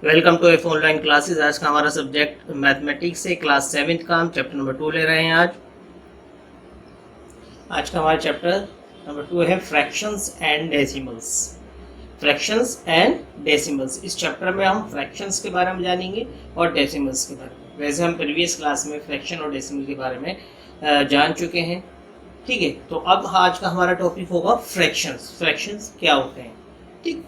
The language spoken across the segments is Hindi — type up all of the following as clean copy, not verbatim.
Welcome to F online classes. आज का हमारा सब्जेक्ट मैथमेटिक्स से क्लास 7th का हम चैप्टर नंबर 2 ले रहे हैं। आज का हमारा चैप्टर नंबर 2 है fractions and decimals. Fractions and decimals, इस चैप्टर में हम फ्रैक्शंस के बारे में जानेंगे और डेसिमल्स के बारे में। वैसे हम प्रीवियस क्लास में फ्रैक्शन और डेसिमल के बारे में जान चुके हैं, ठीक है। तो अब आज का हमारा टॉपिक होगा फ्रैक्शंस। फ्रैक्शंस क्या होते हैं, ठीक।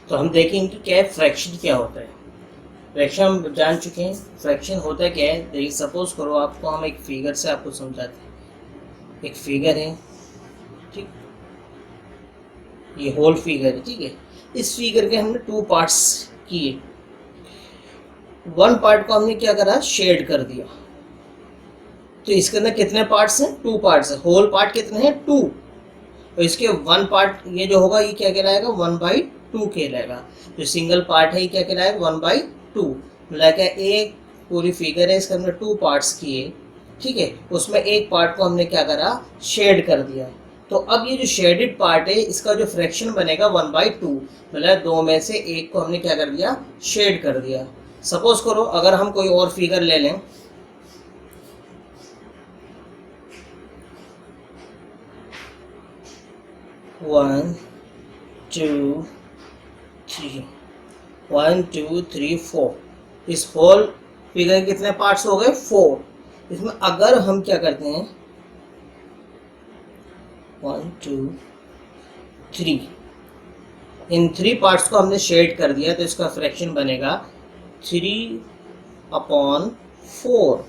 तो हम देखेंगे कि क्या फ्रैक्शन क्या होता है। फ्रैक्शन हम जान चुके हैं। फ्रैक्शन होता क्या है, देखिए सपोज करो आपको हम एक फिगर से आपको समझाते हैं। एक फिगर है, ठीक, ये होल फिगर है, ठीक है। इस फिगर के हमने 2 पार्ट्स किए। 1 पार्ट को हमने क्या करा, शेड कर दिया। तो इसके अंदर कितने पार्ट्स हैं, 2 पार्ट्स है। होल पार्ट कितने हैं, 2। तो इसके 1 पार्ट ये जो होगा ये क्या कहलाएगा, 1/2 कहलाएगा। जो सिंगल पार्ट है ये क्या कहलाएगा, 1/2। मतलब एक पूरी फिगर है, इसके हमने 2 पार्ट्स किए, ठीक है। उसमें एक पार्ट को हमने क्या करा, शेड कर दिया। तो अब ये जो शेडेड पार्ट है इसका जो फ्रैक्शन बनेगा 1/2, मतलब 2 में से एक को हमने क्या कर दिया, शेड कर दिया। सपोज करो अगर हम कोई और फिगर ले लें, 1 2 3 1 2 3 4, इस होल फिगर के कितने पार्ट्स हो गए, 4। इसमें अगर हम क्या करते हैं 1 2 3, इन 3 पार्ट्स को हमने शेड कर दिया, तो इसका फ्रैक्शन बनेगा 3/4।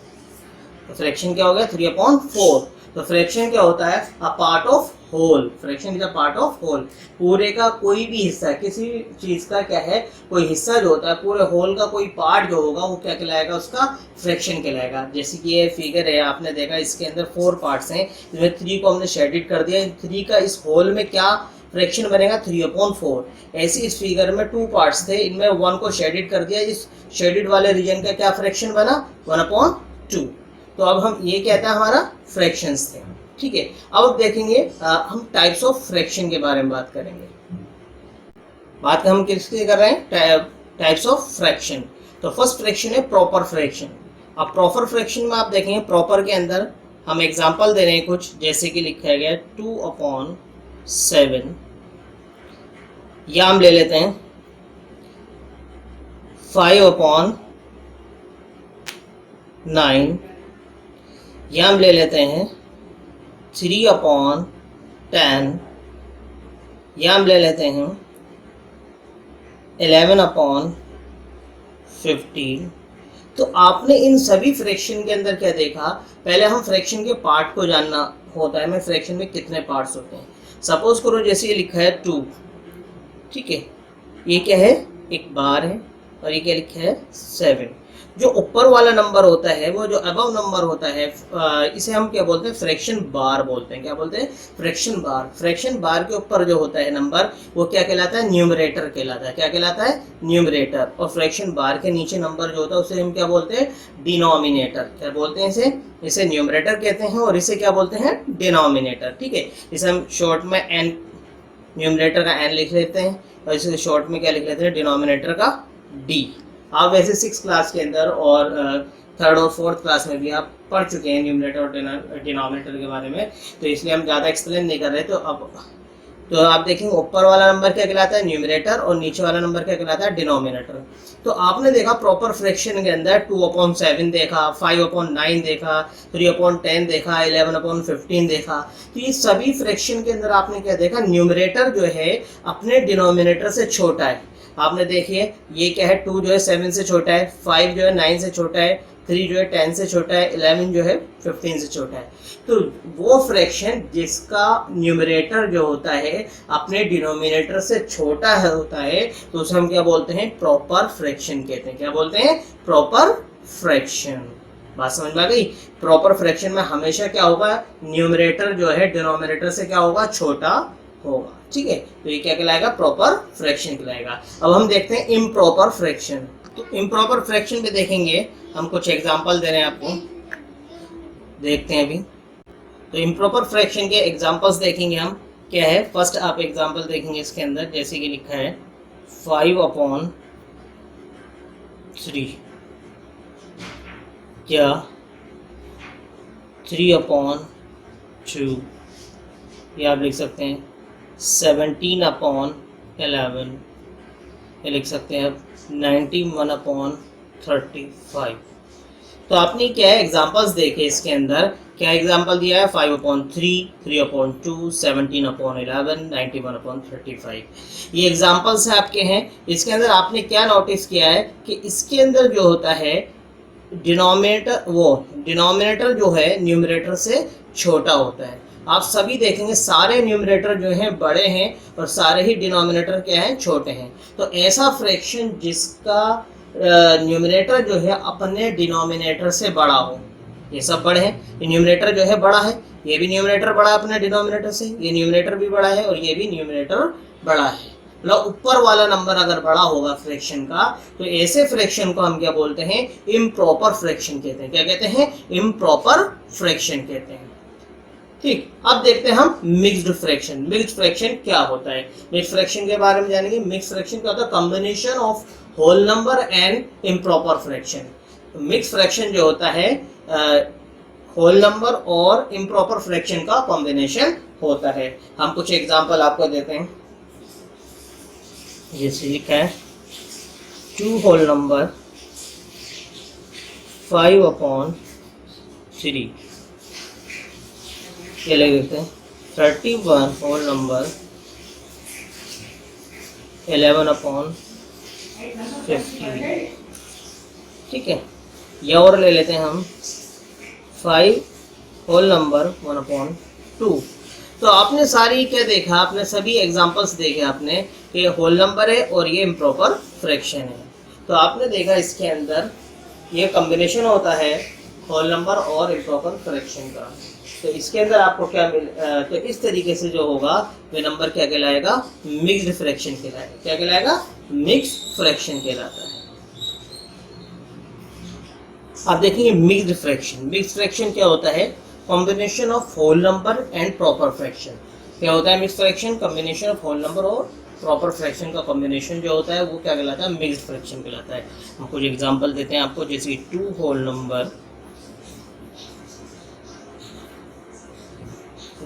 तो फ्रैक्शन क्या हो गया, 3/4। तो फ्रैक्शन क्या होता है, a part of whole. Fraction is a part of whole. पूरे का कोई भी हिस्सा, किसी चीज का क्या है, कोई हिस्सा जो होता है, पूरे होल का कोई पार्ट जो होगा वो क्या कहलाएगा, उसका फ्रैक्शन कहलाएगा। जैसे कि ये फिगर है, आपने देखा इसके अंदर 4 पार्ट्स हैं, इसमें 3 को हमने शेडेड कर दिया। इन 3 का इस होल में क्या फ्रैक्शन बनेगा, 3/4। ऐसे इस फिगर में 2 पार्ट्स थे, इनमें 1 को शेडेड कर दिया। इस शेडेड वाले रीजन का क्या फ्रैक्शन बना, 1/2। तो अब हम ये कहता है हमारा फ्रैक्शंस थे, ठीक है। अब देखेंगे हम टाइप्स ऑफ फ्रैक्शन के बारे में बात करेंगे। बात हम किसकी कर रहे हैं, टाइप्स ऑफ फ्रैक्शन। तो फर्स्ट फ्रैक्शन है प्रॉपर फ्रैक्शन। अब प्रॉपर फ्रैक्शन में आप देखेंगे, प्रॉपर के अंदर हम एग्जांपल दे रहे हैं कुछ, जैसे कि लिखा गया 2/7, या हम ले लेते हैं 5/9, या हम ले लेते हैं 3/10, या हम ले लेते हैं 11/15। तो आपने इन सभी फ्रैक्शन के अंदर क्या देखा, पहले हम फ्रैक्शन के पार्ट को जानना होता है, हमें फ्रैक्शन में कितने पार्ट्स होते हैं। सपोज करो जैसे ये लिखा है 2, ठीक है, ये क्या है, एक बार है, और ये क्या लिखा है 7। जो ऊपर वाला नंबर होता है, वो जो अबव नंबर होता है, इसे हम क्या बोलते हैं, फ्रैक्शन बार बोलते हैं। क्या बोलते हैं, फ्रैक्शन बार। फ्रैक्शन बार के ऊपर जो होता है नंबर, वो क्या कहलाता है, न्यूमरेटर कहलाता है। क्या कहलाता है, न्यूमरेटर। और फ्रैक्शन बार के नीचे नंबर जो होता है उसे हम क्या बोलते हैं, डिनोमिनेटर। क्या बोलते हैं इसे न्यूमरेटर कहते हैं, और इसे क्या बोलते हैं, डिनोमिनेटर, ठीक है। इसे हम शॉर्ट में एन, न्यूमरेटर का एन लिख लेते हैं, और इसे शॉर्ट में क्या लिख लेते हैं, डिनोमिनेटर का डी। आप वैसे 6 क्लास के अंदर और 3rd और 4th क्लास में भी आप पढ़ चुके हैं न्यूमरेटर और डिनोमिनेटर के बारे में, तो इसलिए हम ज़्यादा एक्सप्लेन नहीं कर रहे। तो आप देखेंगे ऊपर वाला नंबर क्या कहलाता है, न्यूमरेटर, और नीचे वाला नंबर क्या कहलाता है, डिनोमिनेटर। तो आपने देखा प्रॉपर फ्रैक्शन के अंदर 2/7 देखा, 5/9 देखा, 3/10 देखा, 11/15 देखा। तो ये सभी फ्रैक्शन के अंदर आपने क्या देखा, न्यूमरेटर जो है अपने डिनोमिनेटर से छोटा है। आपने देखिए ये क्या है, 2 जो है 7 से छोटा है, 5 जो है 9 से छोटा है, 3 जो है 10 से छोटा है, 11 जो है 15 से छोटा है। तो वो फ्रैक्शन जिसका न्यूमरेटर जो होता है अपने डिनोमिनेटर से छोटा है होता है, तो उसे हम क्या बोलते हैं, प्रॉपर फ्रैक्शन कहते हैं। क्या बोलते हैं, प्रॉपर फ्रैक्शन। बात समझ में आ गई। प्रॉपर फ्रैक्शन में हमेशा क्या होगा, न्यूमरेटर जो है डिनोमिनेटर से क्या होगा, छोटा होगा, ठीक है। तो ये क्या कहलाएगा, प्रॉपर फ्रैक्शन कहलाएगा। अब हम देखते हैं इम्प्रॉपर फ्रैक्शन। तो इम्प्रॉपर फ्रैक्शन पे देखेंगे हम कुछ एग्जांपल दे रहे हैं आपको, देखते हैं अभी। तो इम्प्रॉपर फ्रैक्शन के एग्जांपल्स देखेंगे हम, क्या है। फर्स्ट आप एग्जांपल देखेंगे इसके अंदर, जैसे कि लिखा है 5/3 या 3/2 या आप लिख सकते हैं 17/11 या लिख सकते हैं आप 91/35। तो आपने क्या है एग्जांपल्स देखे इसके अंदर, क्या एग्जांपल दिया है 5/3, 3/2, 17/11, 91/35। ये एग्जांपल्स हैं आपके हैं। इसके अंदर आपने क्या नोटिस किया है कि इसके अंदर जो होता है डिनोमिनेटर जो है न्यूमरेटर से छोटा होता है। आप सभी देखेंगे सारे न्यूमरेटर जो हैं बड़े हैं और सारे ही डिनोमिनेटर क्या हैं छोटे हैं। तो ऐसा फ्रैक्शन जिसका न्यूमरेटर जो है अपने डिनोमिनेटर से बड़ा हो, ये सब बड़े हैं, ये न्यूमरेटर जो है बड़ा है, ये भी न्यूमरेटर बड़ा है अपने डिनोमिनेटर से, ये न्यूमरेटर भी बड़ा है और ये भी न्यूमरेटर बड़ा है। मतलब ऊपर वाला नंबर अगर बड़ा होगा फ्रैक्शन का तो ऐसे फ्रैक्शन को हम क्या बोलते हैं, इम्प्रॉपर फ्रैक्शन कहते हैं। क्या कहते हैं, इम्प्रॉपर फ्रैक्शन कहते हैं। ठीक, अब देखते हैं हम मिक्स्ड फ्रैक्शन। मिक्स्ड फ्रैक्शन क्या होता है, मिक्स्ड फ्रैक्शन के बारे में जानेंगे। मिक्स्ड फ्रैक्शन क्या होता है, combination of whole number and improper fraction. Mixed fraction जो होता है होल नंबर और इम्प्रॉपर फ्रैक्शन का कॉम्बिनेशन होता है। हम कुछ एग्जांपल आपको देते हैं। जैसे लिखा है 2 होल नंबर 5/3, ये ले लेते हैं 31 होल नंबर 11/50। ठीक है, या और ले लेते हैं हम 5 होल नंबर 1/2। तो आपने सारी क्या देखा, आपने सभी एग्जांपल्स देखे आपने कि होल नंबर है और ये इम्प्रॉपर फ्रैक्शन है। तो आपने देखा इसके अंदर ये कॉम्बिनेशन होता है होल नंबर और इम्प्रॉपर फ्रैक्शन का। तो इसके अंदर आपको क्या तो इस तरीके से जो होगा वे नंबर क्या कहलाएगा, मिक्स्ड फ्रैक्शन कहलाएगा। क्या कहलाएगा, मिक्स्ड फ्रैक्शन कहलाता है। आप देखेंगे मिक्स्ड फ्रैक्शन। मिक्स्ड फ्रैक्शन क्या होता है, combination of whole number and proper fraction. क्या होता है mixed fraction, combination of whole number और प्रॉपर फ्रैक्शन का कॉम्बिनेशन जो होता है वो क्या कहलाता है, मिक्स्ड फ्रैक्शन कहलाता है। हम कुछ एग्जांपल देते हैं आपको, जैसे 2 होल नंबर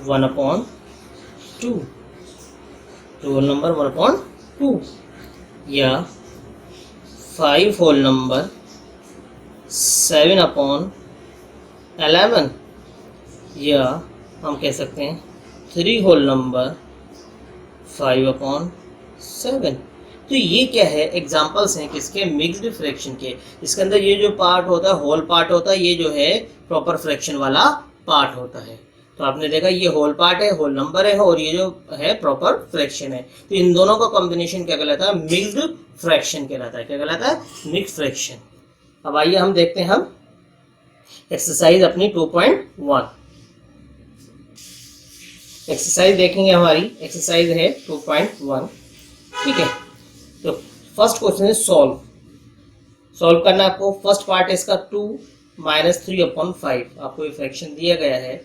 1/2, 2 होल नंबर 1/2, या 5 होल नंबर 7/11, या हम कह सकते हैं 3 होल नंबर 5/7। तो ये क्या है, एग्जांपल्स हैं किसके, मिक्स्ड फ्रैक्शन के। इसके अंदर ये जो पार्ट होता है होल पार्ट होता है, ये जो है प्रॉपर फ्रैक्शन वाला पार्ट होता है। तो आपने देखा ये होल पार्ट है, होल नंबर है, और ये जो है प्रॉपर फ्रैक्शन है। तो इन दोनों का कॉम्बिनेशन क्या कहलाता है, मिक्स्ड फ्रैक्शन कहलाता है। क्या कहलाता है, मिक्स्ड फ्रैक्शन। अब आइए हम देखते हैं हम एक्सरसाइज अपनी 2.1 एक्सरसाइज देखेंगे। हमारी एक्सरसाइज है 2.1। ठीक है, तो फर्स्ट क्वेश्चन है सॉल्व करना है आपको। फर्स्ट पार्ट है इसका 2 - 3/5। आपको ये फ्रैक्शन दिया गया है,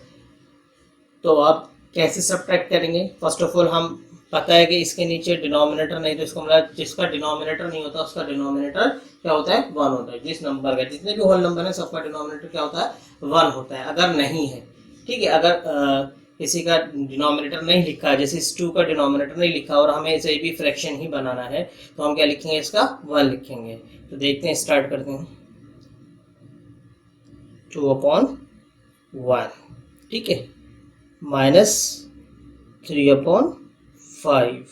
तो आप कैसे सब्ट्रैक्ट करेंगे। फर्स्ट ऑफ ऑल हम पता है कि इसके नीचे डिनोमिनेटर नहीं, तो इसको मतलब जिसका डिनोमिनेटर नहीं होता उसका डिनोमिनेटर क्या होता है, 1 होता है। जिस नंबर का, जितने भी होल नंबर है सबका डिनोमिनेटर क्या होता है, 1 होता है। अगर नहीं है, ठीक है, अगर किसी का डिनोमिनेटर नहीं लिखा है, जैसे इस 2 का डिनोमिनेटर नहीं लिखा और हमें इसे भी फ्रैक्शन ही बनाना है, तो हम क्या लिखेंगे, इसका 1 लिखेंगे। तो देखते हैं, स्टार्ट करते हैं। 2/1, ठीक है, -3/5।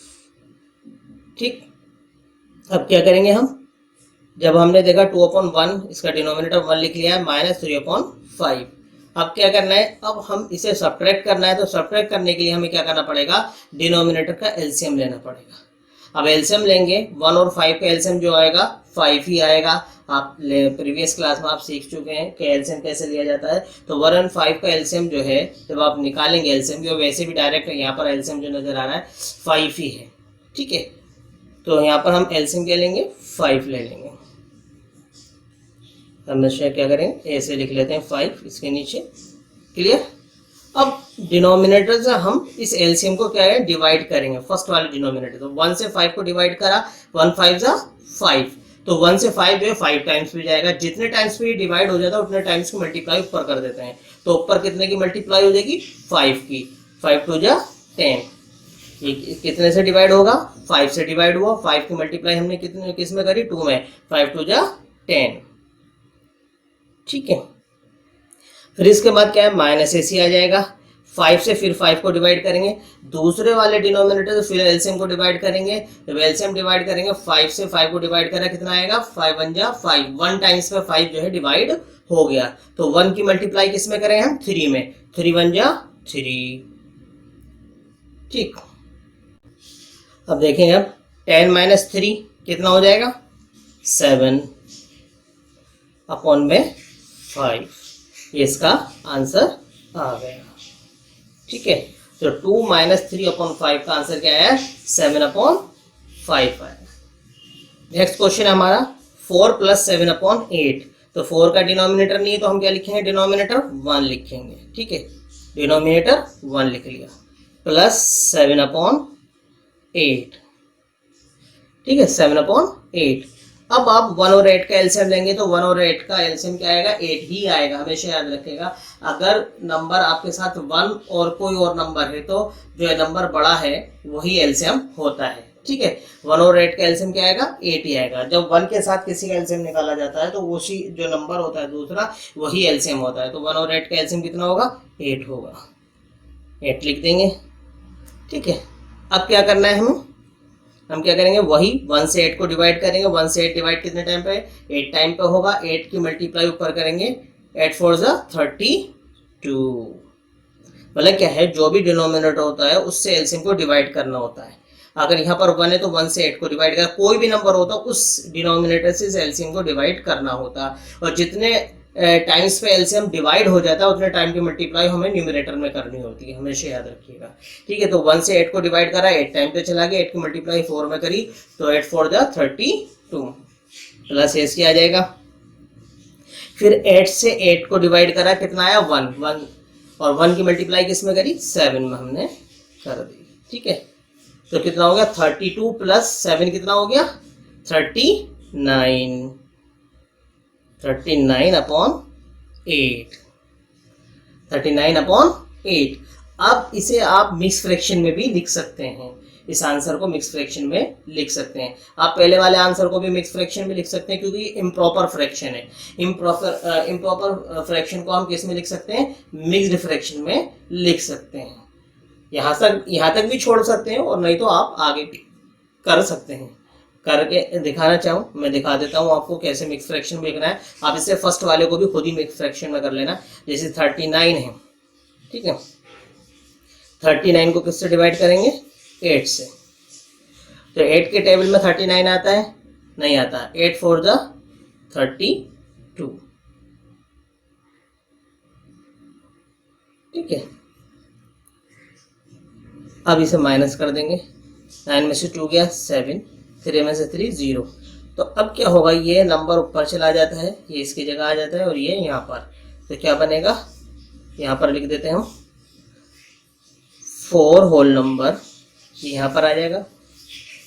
ठीक, अब क्या करेंगे हम, जब हमने देखा 2/1, इसका डिनोमिनेटर 1 लिख लिया है, -3/5। अब क्या करना है, अब हम इसे सब्ट्रैक्ट करना है। तो सब्ट्रैक्ट करने के लिए हमें क्या करना पड़ेगा, डिनोमिनेटर का एलसीएम लेना पड़ेगा। अब एलसीएम लेंगे, 1 और 5 का एलसीएम जो आएगा 5 ही आएगा। आप प्रीवियस क्लास में आप सीख चुके हैं कि एलसीएम कैसे लिया जाता है। तो 1 और 5 का एलसीएम जो है, जब आप निकालेंगे एलसीएम, जो वैसे भी डायरेक्ट यहाँ पर एलसीएम जो नजर आ रहा है 5 ही है। ठीक है, तो यहाँ पर हम एलसीएम क्या लेंगे, 5 ले लेंगे। हमेशा क्या करें, ऐसे लिख लेते हैं 5 इसके नीचे। क्लियर। अब डिनोमिनेटर से हम इस एलसीएम को क्या है डिवाइड करेंगे, फर्स्ट वाले डिनोमिनेटर। तो 1 से 5 को डिवाइड करा, 1 5 जा 5, तो 1 से 5 जो है 5 टाइम्स भी जाएगा। जितने टाइम्स भी डिवाइड हो जाता है उतने टाइम्स की मल्टीप्लाई ऊपर कर देते हैं। तो ऊपर कितने की मल्टीप्लाई हो जाएगी, 5 की, 5 2 जा 10। ये कितने से डिवाइड होगा, 5 से डिवाइड हुआ, 5 की मल्टीप्लाई हमने कितने किस में करी, 2 में, 5 2 जा 10। ठीक है, फिर इसके बाद क्या है, माइनस AC आ जाएगा। 5 से फिर 5 को डिवाइड करेंगे, दूसरे वाले डिनोमिनेटर से फिर एलसीएम को डिवाइड करेंगे। जब एलसीएम डिवाइड करेंगे, 5 से 5 को डिवाइड करा, कितना आएगा, 5 1 जा 5, 1 टाइम्स में 5 जो है डिवाइड हो गया। तो 1 की मल्टीप्लाई किस में करें हम, 3 में, 3 1 जा 3। ठीक, अब देखें, अब 10 माइनस 3 कितना हो जाएगा, 7 अपॉन में 5। ये इसका आंसर आ गया। ठीक है, तो 2 माइनस 3 अपॉन 5 का आंसर क्या है, 7 अपॉन 5 है। नेक्स्ट क्वेश्चन है हमारा 4 प्लस 7 अपॉन 8। तो 4 का डिनोमिनेटर नहीं है तो हम क्या लिखेंगे, डिनोमिनेटर 1 लिखेंगे। ठीक है, डिनोमिनेटर 1 लिख लिया, प्लस 7 अपॉन 8। ठीक है, 7 अपॉन 8। अब आप 1 और 8 का एलसीएम लेंगे तो 1 और 8 का एलसीएम क्या आएगा, 8 ही आएगा। हमेशा याद रखिएगा, अगर नंबर आपके साथ 1 और कोई और नंबर है तो जो नंबर बड़ा है वही एलसीएम होता है। ठीक है, 1 और 8 का एलसीएम क्या आएगा, 8 ही आएगा। जब 1 के साथ किसी का एलसीएम निकाला जाता है तो उसी जो नंबर होता है दूसरा वही एलसीएम होता है। तो 1 और 8 का एलसीएम कितना होगा, 8 होगा, 8 लिख देंगे। ठीक है, अब क्या करना है, हम क्या करेंगे, वही 1 से 8 को डिवाइड करेंगे। 1 से 8 डिवाइड कितने टाइम पे, 8 टाइम पे होगा। 8 की मल्टीप्लाई ऊपर करेंगे, 8 4 जा 32। मतलब क्या है, जो भी डिनोमिनेटर होता है उससे एलसीएम को डिवाइड करना होता है। अगर यहाँ पर 1 है तो 1 से 8 को डिवाइड कर, कोई भी नंबर होता है उस डिनोमिनेटर से इस एलसीएम को डिवाइड करना होता है। और जितने टाइम्स पे एलसीएम डिवाइड हो जाता है उतने टाइम की मल्टीप्लाई हमें न्यूमरेटर में करनी होती है, हमेशा याद रखिएगा। ठीक है, तो 1 से 8 को डिवाइड करा, 8 टाइम पे चला गया, 8 की मल्टीप्लाई 4 में करी, तो 8 4 जा 32 प्लस AC आ जाएगा। फिर 8 से 8 को डिवाइड करा, कितना आया, 1 और 1 की मल्टीप्लाई किस में करी, 7 में हमने कर दी। ठीक है, तो कितना हो गया, 32 प्लस 7 कितना हो गया, 39, 39 अपॉन 8, 39 अपॉन 8। अब इसे आप मिक्स फ्रैक्शन में भी लिख सकते हैं, इस आंसर को मिक्स फ्रैक्शन में लिख सकते हैं। आप पहले वाले आंसर को भी मिक्स फ्रैक्शन में लिख सकते हैं क्योंकि इम्प्रॉपर फ्रैक्शन है। इम्प्रॉपर फ्रैक्शन को हम किस में लिख सकते हैं, मिक्स्ड फ्रैक्शन में लिख सकते हैं। यहाँ तक भी छोड़ सकते हैं और नहीं तो आप आगे भी कर सकते हैं। करके दिखाना चाहूँ, मैं दिखा देता हूँ आपको कैसे मिक्स फ्रैक्शन में लिखना है। आप इससे फर्स्ट वाले को भी खुद ही मिक्स फ्रैक्शन में कर लेना। जैसे 39 है, ठीक है, 39 को किससे डिवाइड करेंगे, 8 से। तो 8 के टेबल में 39 आता है, नहीं आता। 8 4 जा 32। ठीक है, अब इसे माइनस कर देंगे। 9 में से 2 गया 7, 3 में से 3 0। तो अब क्या होगा, ये नंबर ऊपर चला जाता है, ये इसकी जगह आ जाता है और ये यहाँ पर। तो क्या बनेगा, यहाँ पर लिख देते हैं हम 4 होल नंबर, यहाँ पर आ जाएगा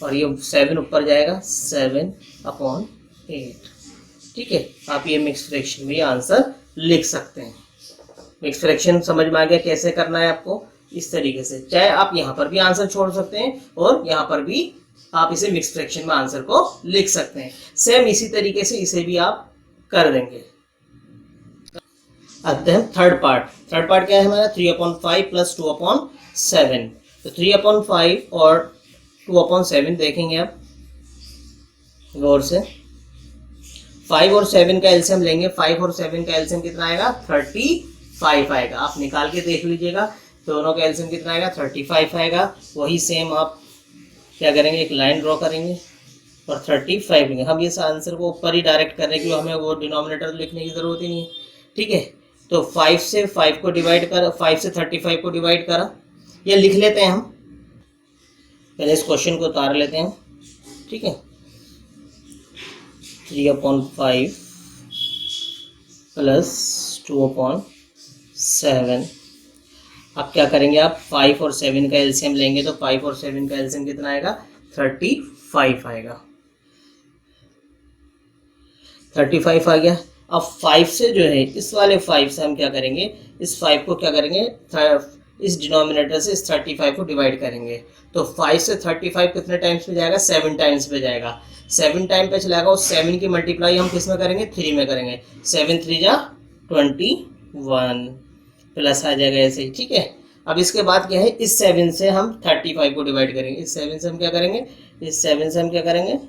और ये 7 ऊपर जाएगा, 7 अपॉन 8। ठीक है, आप ये मिक्स फ्रैक्शन में आंसर लिख सकते हैं। मिक्स फ्रैक्शन समझ में आ गया कैसे करना है आपको, इस तरीके से। चाहे आप यहाँ पर भी आंसर छोड़ सकते हैं और यहाँ पर भी आप इसे मिक्स फ्रैक्शन में आंसर को लिख सकते हैं। सेम इसी तरीके से इसे भी आप कर देंगे। आते हैं थर्ड पार्ट। थर्ड पार्ट क्या है हमारा, 3/5 प्लस 2/7। तो 3/5 और 2/7 देखेंगे आप गौर से। 5 और 7 का एलसीएम लेंगे। 5 और 7 का एलसीएम कितना आएगा, 35 आएगा। आप निकाल के देख लीजिएगा, दोनों का एलसीएम कितना आएगा, 35 आएगा। वही सेम आप क्या करेंगे, एक लाइन ड्रॉ करेंगे और 35 लेंगे। हम इस आंसर को ऊपर ही डायरेक्ट कर रहे हैं क्योंकि हमें वो डिनोमिनेटर लिखने की जरूरत ही नहीं है। ठीक है, तो 5 से 5 को डिवाइड कर, 5 से 35 को डिवाइड करा, ये लिख लेते हैं हम। पहले इस क्वेश्चन को उतार लेते हैं। ठीक है, 3/5 प्लस 2/7। अब क्या करेंगे आप 5 और 7 का एलसीएम लेंगे तो 5 और 7 का एलसीएम कितना आएगा 35 आएगा। 35 आ गया। अब 5 से जो है इस वाले 5 से हम क्या करेंगे, इस 5 को क्या करेंगे इस डिनोमिनेटर से इस 35 को डिवाइड करेंगे। तो 5 से 35 कितने टाइम्स पे जाएगा 7 टाइम्स पे जाएगा। 7 टाइम पे चलाएगा और 7 की मल्टीप्लाई हम किस में करेंगे 3 में करेंगे। 7 3 जा 21 प्लस आ जाएगा ऐसे ही। ठीक है, अब इसके बाद क्या है इस 7 से हम 35 को डिवाइड करेंगे। इस 7 से हम क्या करेंगे, इस 7 से हम क्या करेंगे, तो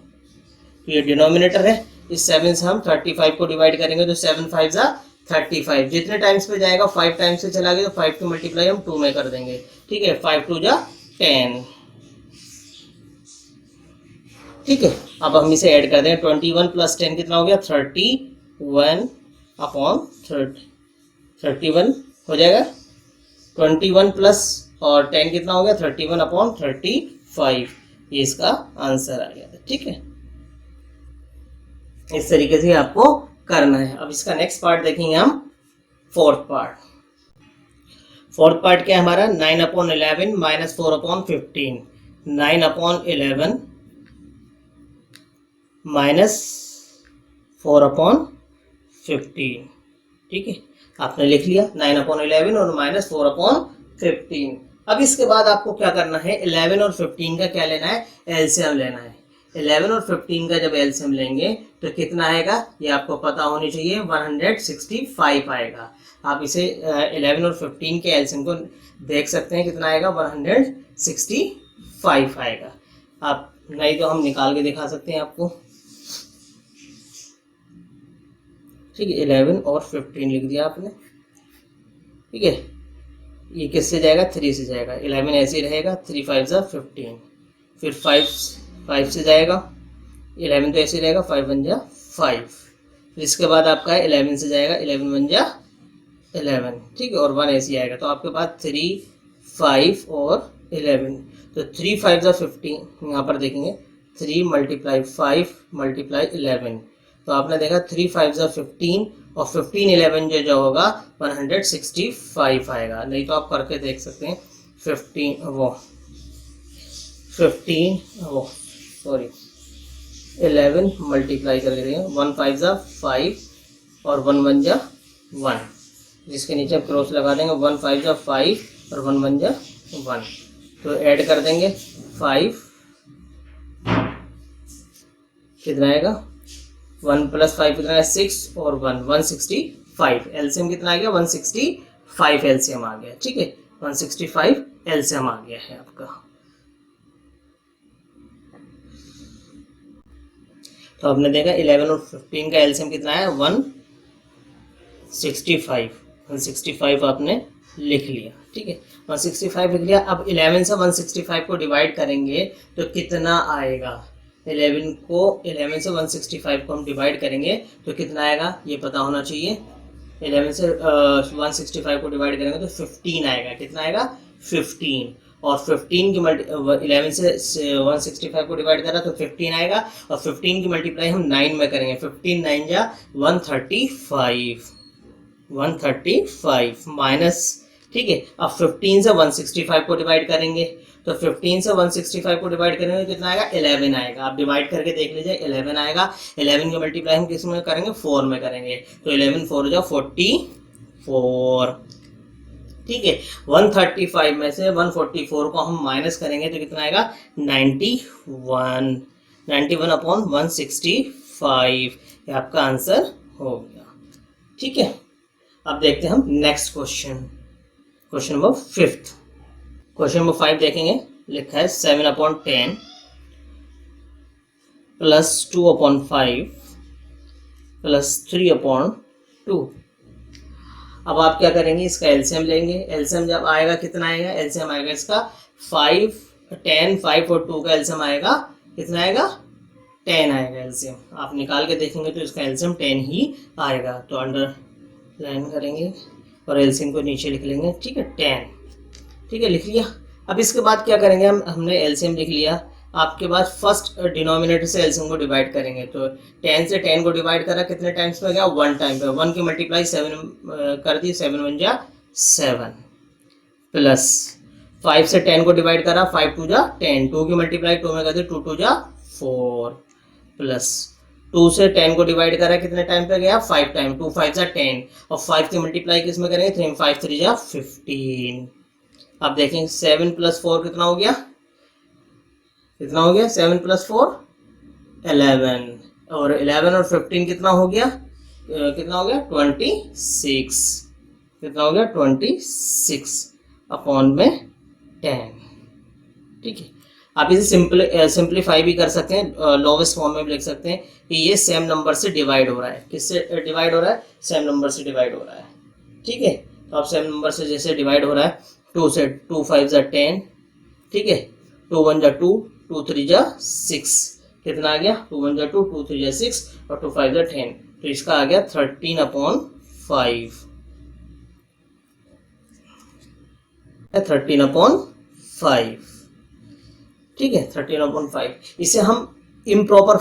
ये डिनोमिनेटर है, इस 7 से हम 35 को डिवाइड करेंगे तो 7 5 जा 35। जितने टाइम्स पे जाएगा 5 टाइम्स से चला गया तो 5 की मल्टीप्लाई हम 2 में कर देंगे। ठीक है, 5 2 जा 10। ठीक है, अब हम इसे ऐड कर देंगे 21 प्लस 10 कितना हो गया 31 अपॉन 31 हो जाएगा। 21 प्लस और 10 कितना हो गया 31 अपॉन 35, ये इसका आंसर आ गया। ठीक है, इस तरीके से आपको करना है। अब इसका नेक्स्ट पार्ट देखेंगे हम, फोर्थ पार्ट। फोर्थ पार्ट क्या है हमारा 9 upon 11 minus 4 upon 15। 9 upon 11 minus 4 upon 15। ठीक है, आपने लिख लिया 9 अपॉन 11 और माइनस 4 अपॉन 15। अब इसके बाद आपको क्या करना है 11 और 15 का क्या लेना है एलसीएम लेना है। 11 और 15 का जब एलसीएम लेंगे तो कितना आएगा ये आपको पता होनी चाहिए 165 आएगा। आप इसे 11 और 15 के एलसीएम को देख सकते हैं कितना आएगा 165 आएगा। आप नहीं तो हम निकाल के दिखा सकते हैं आपको। ठीक है, 11 और 15 लिख दिया आपने। ठीक है, ये किससे जाएगा 3 से जाएगा, 11 ऐसे ही रहेगा 3 5 जा 15, फिर 5 से जाएगा 11 तो ऐसे ही रहेगा 5 1 जा 5, फिर इसके बाद आपका 11 से जाएगा 11 1 जा 11। ठीक है, और 1 ऐसे ही आएगा तो आपके पास 3 5 और 11, तो 3 5 जा 15। यहाँ पर देखेंगे 3 मल्टीप्लाई 5 मल्टीप्लाई 11, तो आपने देखा 3 5 जा 15 और 15 11 जो होगा 165 आएगा। नहीं तो आप करके देख सकते हैं 11 मल्टीप्लाई करके देंगे 1 5 जा 5 और 1 1 जा 1, जिसके नीचे आप क्रॉस लगा देंगे 1 5 जा 5 और 1 1 जा 1, तो ऐड कर देंगे 5 कितना आएगा 1 प्लस 5 कितना है 6 और 1 165। एलसीएम कितना आ गया 165 एलसीएम आ गया। ठीक है, 165 एलसीएम आ गया है आपका। तो आपने देखा 11 और 15 का एलसीएम कितना है 165 आपने लिख लिया। ठीक है, 165 लिख लिया। अब 11 से 165 को डिवाइड करेंगे तो कितना आएगा, 11 से 165 को हम डिवाइड करेंगे तो कितना आएगा ये पता होना चाहिए। 11 से 165 को डिवाइड करेंगे तो 15 आएगा। कितना आएगा 15, और 15 की 11 से 165 को डिवाइड करा तो 15 आएगा, और 15 की मल्टीप्लाई हम 9 में करेंगे। 15 9 जा 135 माइनस। ठीक है, अब 15 से 165 को डिवाइड करेंगे तो 15 से 165 को डिवाइड करेंगे कितना आएगा 11 आएगा। आप डिवाइड करके देख लीजिए 11 आएगा। 11 की मल्टीप्लाई हम किस में करेंगे 4 में करेंगे, तो 11 4 हो जाए 44। ठीक है, 135 में से 144 को हम माइनस करेंगे तो कितना आएगा 91 अपॉन 165, ये आपका आंसर हो गया। ठीक है, अब देखते हैं हम next question number 5। Question number 5 देखेंगे, लिखा है 7 upon 10 plus 2 upon 5 plus 3 upon 2। अब आप क्या करेंगे इसका एलसीएम लेंगे। एलसीएम जब आएगा कितना आएगा, एलसीएम आएगा इसका 5 10 5 और 2 का एलसीएम आएगा कितना आएगा 10 आएगा एलसीएम। आप निकाल के देखेंगे तो इसका एलसीएम 10 ही आएगा, तो अंडरलाइन करेंगे और एलसीएम को नीचे लिख लेंगे। ठीक है 10। ठीक है, लिख लिया। अब इसके बाद क्या करेंगे हमने एलसीएम लिख लिया, आपके पास फर्स्ट डिनोमिनेटर से एलसीएम को डिवाइड करेंगे। तो 10 से 10 को डिवाइड करा कितने टाइम्स पे गया 1 टाइम पे, 1 की मल्टीप्लाई 7 कर दी 7 1 जा 7, प्लस 5 से 10 को डिवाइड करा, 5 टू जा 10, 2 की मल्टीप्लाई 2 में कर दी, 2 टू जा 4 प्लस 2 से 10 को डिवाइड करा, कितने टाइम पे गया, 5 टाइम, 2 5 जा 10 और 5 की मल्टीप्लाई किस में करेंगे, 3 5 3 जा 15। अब देखें 7 प्लस 4 कितना हो गया, कितना हो गया, 7 प्लस 4 11 और 11 और 15 कितना हो गया, कितना हो गया 26, कितना हो गया 26 अपॉन में 10। ठीक है, आप इसे सिंप्लीफाई भी कर सकते हैं, लोवेस्ट फॉर्म में भी लिख सकते हैं कि ये सेम नंबर से डिवाइड हो रहा है, किससे डिवाइड हो रहा है, सेम नंबर से डिवाइड हो रहा है। ठीक है, तो आप सेम नंबर से जैसे डिवाइड हो रहा है, 2 से 2 5 जा 10, ठीक है, 2 1 जा 2, 2 3 जा 6, कितना आ गया, 2 1 जा 2, 2 3 जा 6 और 2 5 जा 10, तो इसका आ गया 13/5, 13/5। ठीक है, 13/5। इसे हम इम्प्रॉपर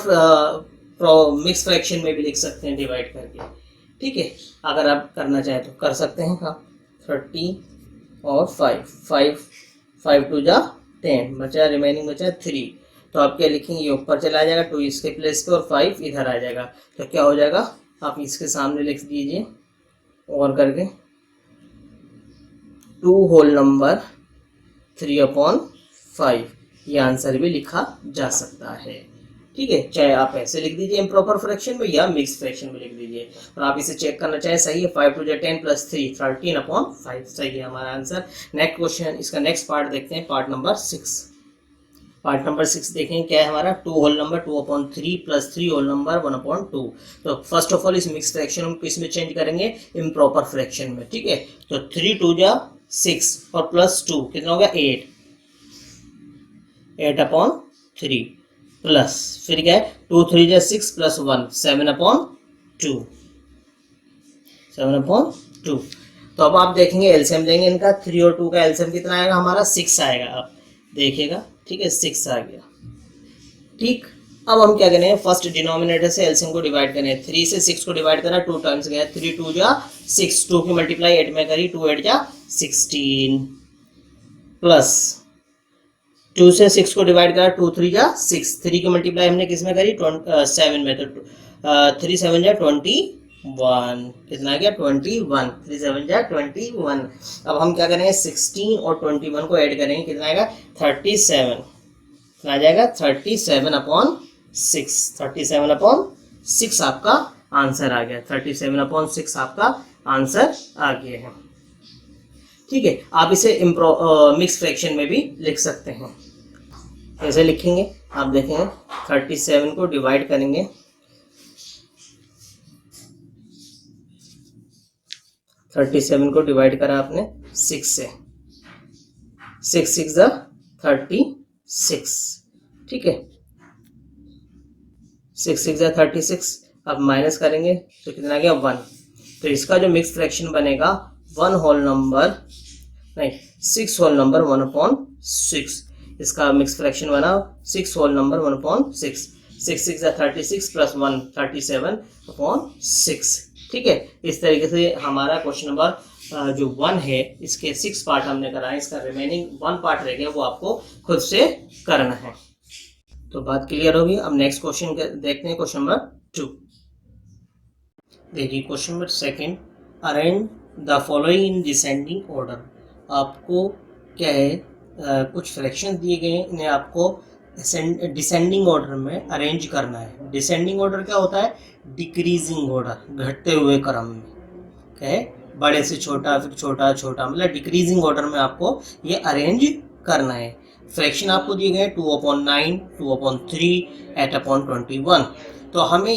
मिक्स फ्रैक्शन में भी लिख सकते हैं डिवाइड करके। ठीक है, अगर आप करना चाहें तो कर सकते हैं। हाँ, 30 और 5 टू जा 10 बचा, रिमेनिंग बचा 3, तो आप क्या लिखेंगे, ये ऊपर चला जाएगा, 2 इसके प्लेस पे और 5 इधर आ जाएगा, तो क्या हो जाएगा, आप इसके सामने लिख दीजिए और करके 2 होल नंबर 3/5, ये आंसर भी लिखा जा सकता है। ठीक है, चाहे आप ऐसे लिख दीजिए इम्प्रॉपर फ्रैक्शन में या मिक्स फ्रैक्शन में लिख दीजिए, और आप इसे चेक करना चाहें सही है, 5 टू जा 10 प्लस 3 13/5 सही है हमारा आंसर। नेक्स्ट क्वेश्चन, इसका नेक्स्ट पार्ट देखते हैं, पार्ट नंबर 6। पार्ट नंबर 6 देखें क्या है हमारा, 2 whole number 2/3 plus 3 whole number 1/2। तो फर्स्ट ऑफ ऑल इस मिक्स फ्रैक्शन हम किस में चेंज करेंगे, इम्प्रॉपर फ्रैक्शन में। ठीक है, तो 3 टू जा 6 और प्लस 2 कितना हो गया 8/3 प्लस फिर क्या है 2 3 जा 6 प्लस 1 7/2। तो अब आप देखेंगे एलसीएम लेंगे इनका, 3 और 2 का एलसीएम कितना आएगा हमारा, 6 आएगा। अब देखिएगा, ठीक है, 6 आ गया। ठीक, अब हम क्या करेंगे, फर्स्ट डिनोमिनेटर से एलसीएम को डिवाइड करें, 3 से 6 को डिवाइड करा, 2 टाइम्स गया, 3 2 जा 6, 2 की मल्टीप्लाई 8 में करी, 2 8 जा 16 प्लस 2 से 6 को डिवाइड करा, 2 3 जा 6, 3 की मल्टीप्लाई हमने किस में करी, 7 में, तो 3 7 जा 21, कितना आ गया 21, 3 7 जा 21। अब हम क्या करेंगे, 16 और 21 को ऐड करेंगे, कितना आएगा 37, कितना आ जाएगा 37/6, 37/6 आपका आंसर आ गया, 37/6 आपका आंसर आ गया है। ठीक है, आप इसे मिक्स फ्रैक्शन में भी लिख सकते हैं। कैसे लिखेंगे आप देखेंगे, 37 को डिवाइड करेंगे, 37 को डिवाइड करा आपने 6 से, 6 6 जा 36, ठीक है, 6 6 जा 36। अब माइनस करेंगे तो कितना आ गया 1, तो इसका जो मिक्स फ्रैक्शन बनेगा 1 होल नंबर नहीं 6 होल नंबर 1/6, इसका मिक्स फ्रैक्शन बना 6 होल नंबर 1/6, 6 6 जा 36 प्लस 1 37/6। ठीक है, इस तरीके से हमारा क्वेश्चन नंबर जो 1 है इसके 6 पार्ट हमने कराए, इसका रिमेनिंग 1 पार्ट रह गया, वो आपको खुद से करना है। तो बात क्लियर होगी। अब नेक्स्ट क्वेश्चन देखते हैं, क्वेश्चन नंबर 2। देखिए question number 2, arrange the following in descending order. आपको क्या है, कुछ फ्रैक्शन दिए गए हैं, इन्हें आपको डिसेंडिंग ऑर्डर में अरेंज करना है। डिसेंडिंग ऑर्डर क्या होता है, डिक्रीजिंग ऑर्डर, घटते हुए क्रम में, क्या है, बड़े से छोटा फिर छोटा छोटा, मतलब डिक्रीजिंग ऑर्डर में आपको ये अरेंज करना है। फ्रैक्शन आपको दिए गए 2/9, 2/3, 8/21। तो हमें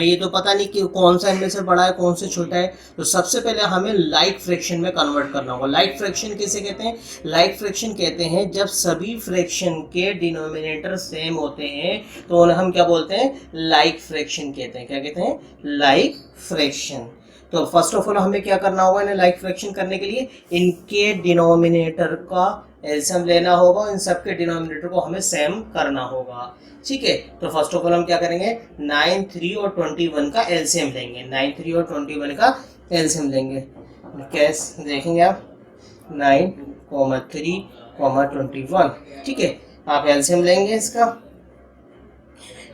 ये तो पता नहीं कि कौन सा इनमें से बड़ा है कौन से छोटा है, तो सबसे पहले हमें लाइक फ्रैक्शन में कन्वर्ट करना होगा। लाइक फ्रैक्शन किसे कहते हैं, लाइक फ्रैक्शन कहते हैं जब सभी फ्रैक्शन के डिनोमिनेटर सेम होते हैं तो उन्हें हम क्या बोलते हैं, लाइक फ्रैक्शन कहते हैं। क्या कहते हैं, लाइक फ्रैक्शन। तो फर्स्ट ऑफ ऑल हमें क्या करना होगा, इन्हें लाइक फ्रैक्शन करने के लिए इनके डिनोमिनेटर का एलसीएम लेना होगा, इन सब के डिनोमिनेटर को हमें सेम करना होगा। ठीक है, तो फर्स्ट ऑफ ऑल हम क्या करेंगे, 9 3 और 21 का एलसीएम लेंगे, 9 3 और 21 का एलसीएम लेंगे। कैसे देखेंगे आप, 9 3, 21। ठीक है, आप एलसीएम लेंगे इसका,